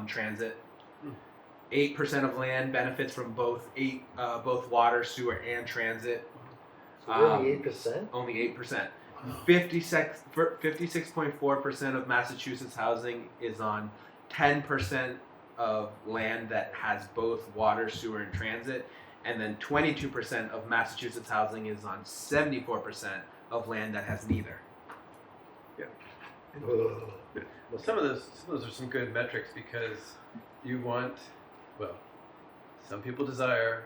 transit. 8% of land benefits from both water, sewer, and transit. So only 8%. Only 8%. 56.4% of Massachusetts housing is on 10% of land that has both water, sewer, and transit, and then 22% of Massachusetts housing is on 74% of land that has neither. Well, some of those are some good metrics, because you want, some people desire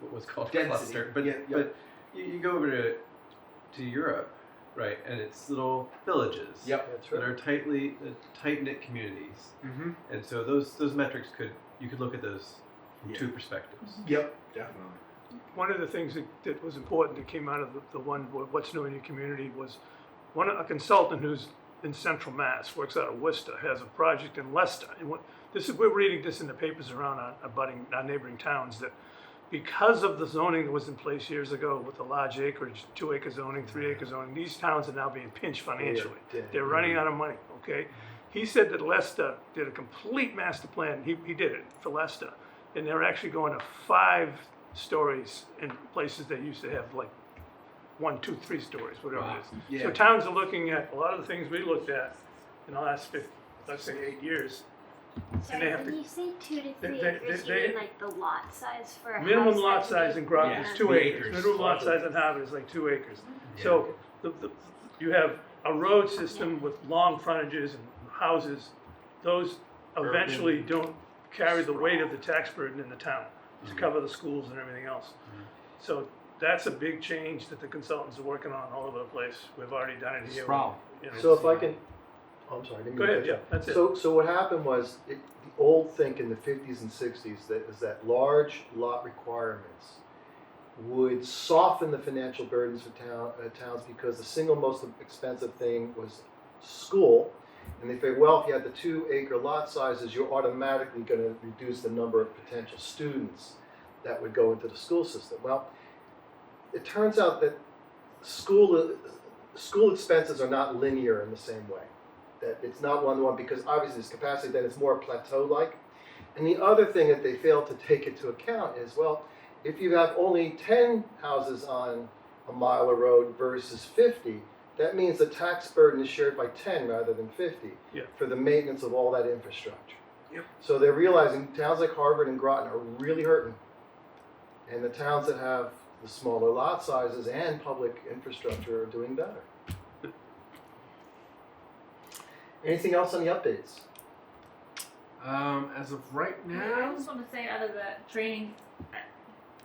what was called Density. cluster, but Yeah, yeah. but you go over to Europe, right, and it's little villages. Yep. That's That right. are tight knit communities, Mm-hmm. and so those metrics you could look at those from Yeah. 2 perspectives. Yep. Definitely. One of the things that was important that came out of the one, what's new in your community, was a consultant who's in Central Mass, works out of Worcester, has a project in Leicester. And we're reading this in the papers around our neighboring towns, that because of the zoning that was in place years ago with the large acreage, 2-acre zoning, 3-acre zoning, these towns are now being pinched financially. They're running out of money, okay? He said that Leicester did a complete master plan. He did it for Leicester. And they're actually going to 5 stories in places that used to have like 1, 2, 3 stories, whatever Wow. it is. Yeah. So towns are looking at a lot of the things we looked at in the last let's say 8 years. Sorry, they have when to- you say 2 to 3 they- acres, they- you mean like the lot size for a Minimum house lot that size you in Groton make? is Yeah. 2 2 acres. acres. Minimum lot size in Harvard is like 2 acres. Yeah. So you have a road system with long frontages and houses. Those eventually don't carry the weight of the tax burden in the town to cover the schools and everything else. So that's a big change that the consultants are working on all over the place. We've already done it It's here. a problem. You know. So if I can, I'm sorry, I didn't Go mean to ahead, cut you yeah, that's it. So what happened was, the old think in the 50s and 60s that large lot requirements would soften the financial burdens for towns because the single most expensive thing was school. And they figured, well, if you had the 2-acre lot sizes, you're automatically going to reduce the number of potential students that would go into the school system. Well, it turns out that school expenses are not linear in the same way. That it's not one-to-one because obviously there's capacity, then it's more plateau-like. And the other thing that they fail to take into account is, well, if you have only 10 houses on a mile of road versus 50, that means the tax burden is shared by 10 rather than 50 Yeah. for the maintenance of all that infrastructure. Yep. So they're realizing towns like Harvard and Groton are really hurting. And the towns that have the smaller lot sizes and public infrastructure are doing better. Anything else on the updates? As of right I now, just want to say, out of that training,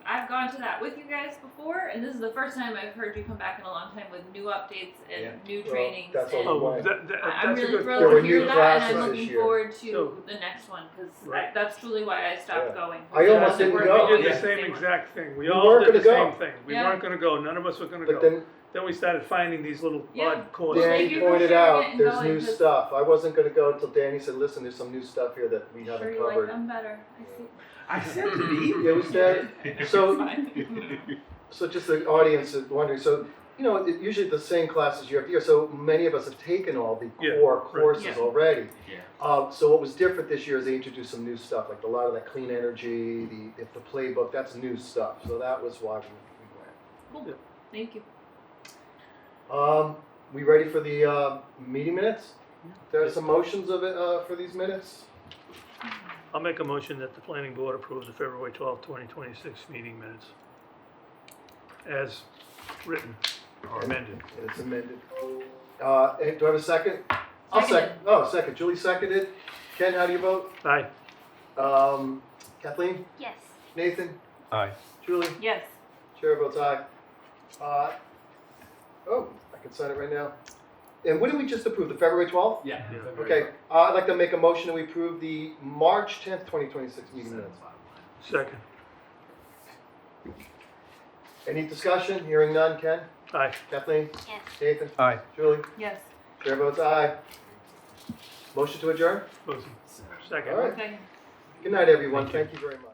I've gone to that with you guys before, and this is the first time I've heard you come back in a long time with new updates and Yeah. new Well, trainings. that's all and we Oh, want. that, I'm that's a really good thrilled There to were point. hear new that, classes and I'm this looking year. forward to So- the next one because Right. that's truly why I stopped Yeah. going. I almost didn't go. We did Yeah. the same exact thing. We We all weren't did the gonna same go. thing. We Yeah. weren't gonna go. None of us were gonna But go. Then we started finding these little Yeah. odd courses. Well, thank Danny you for pointed sharing it out and there's going, new 'cause- stuff. I wasn't going to go until Danny said, listen, there's some new stuff here that we Sure, haven't you like covered. them better. I see. I sent it to you. It was that. It's So, fine. so just the audience is wondering, so, you know, usually the same classes year after year, so many of us have taken all the Yeah, core right. courses Yeah. already. Yeah. So what was different this year is they introduced some new stuff, like a lot of that clean energy, the playbook, that's new stuff. So that was why we went. Cool. Thank you. We ready for the meeting minutes? There are some motions of it for these minutes. I'll make a motion that the planning board approves the February 12th, 2026 meeting minutes as written or amended. And it's amended. Do I have a second? I'll Seconded. second. Oh, second. Julie seconded. Ken, how do you vote? Aye. Kathleen? Yes. Nathan? Aye. Julie? Yes. Chair votes aye. Oh, I can sign it right now. And what did we just approve? The February 12th? Yeah. Yeah. Okay. I'd like to make a motion that we approve the March 10th, 2026 meeting minutes. Second. Any discussion? Hearing none. Ken? Aye. Kathleen? Yes. Nathan? Aye. Julie? Yes. Chair votes aye. Motion to adjourn? Motion. So- Second. All right. Okay. Good night, everyone. Thank you very much.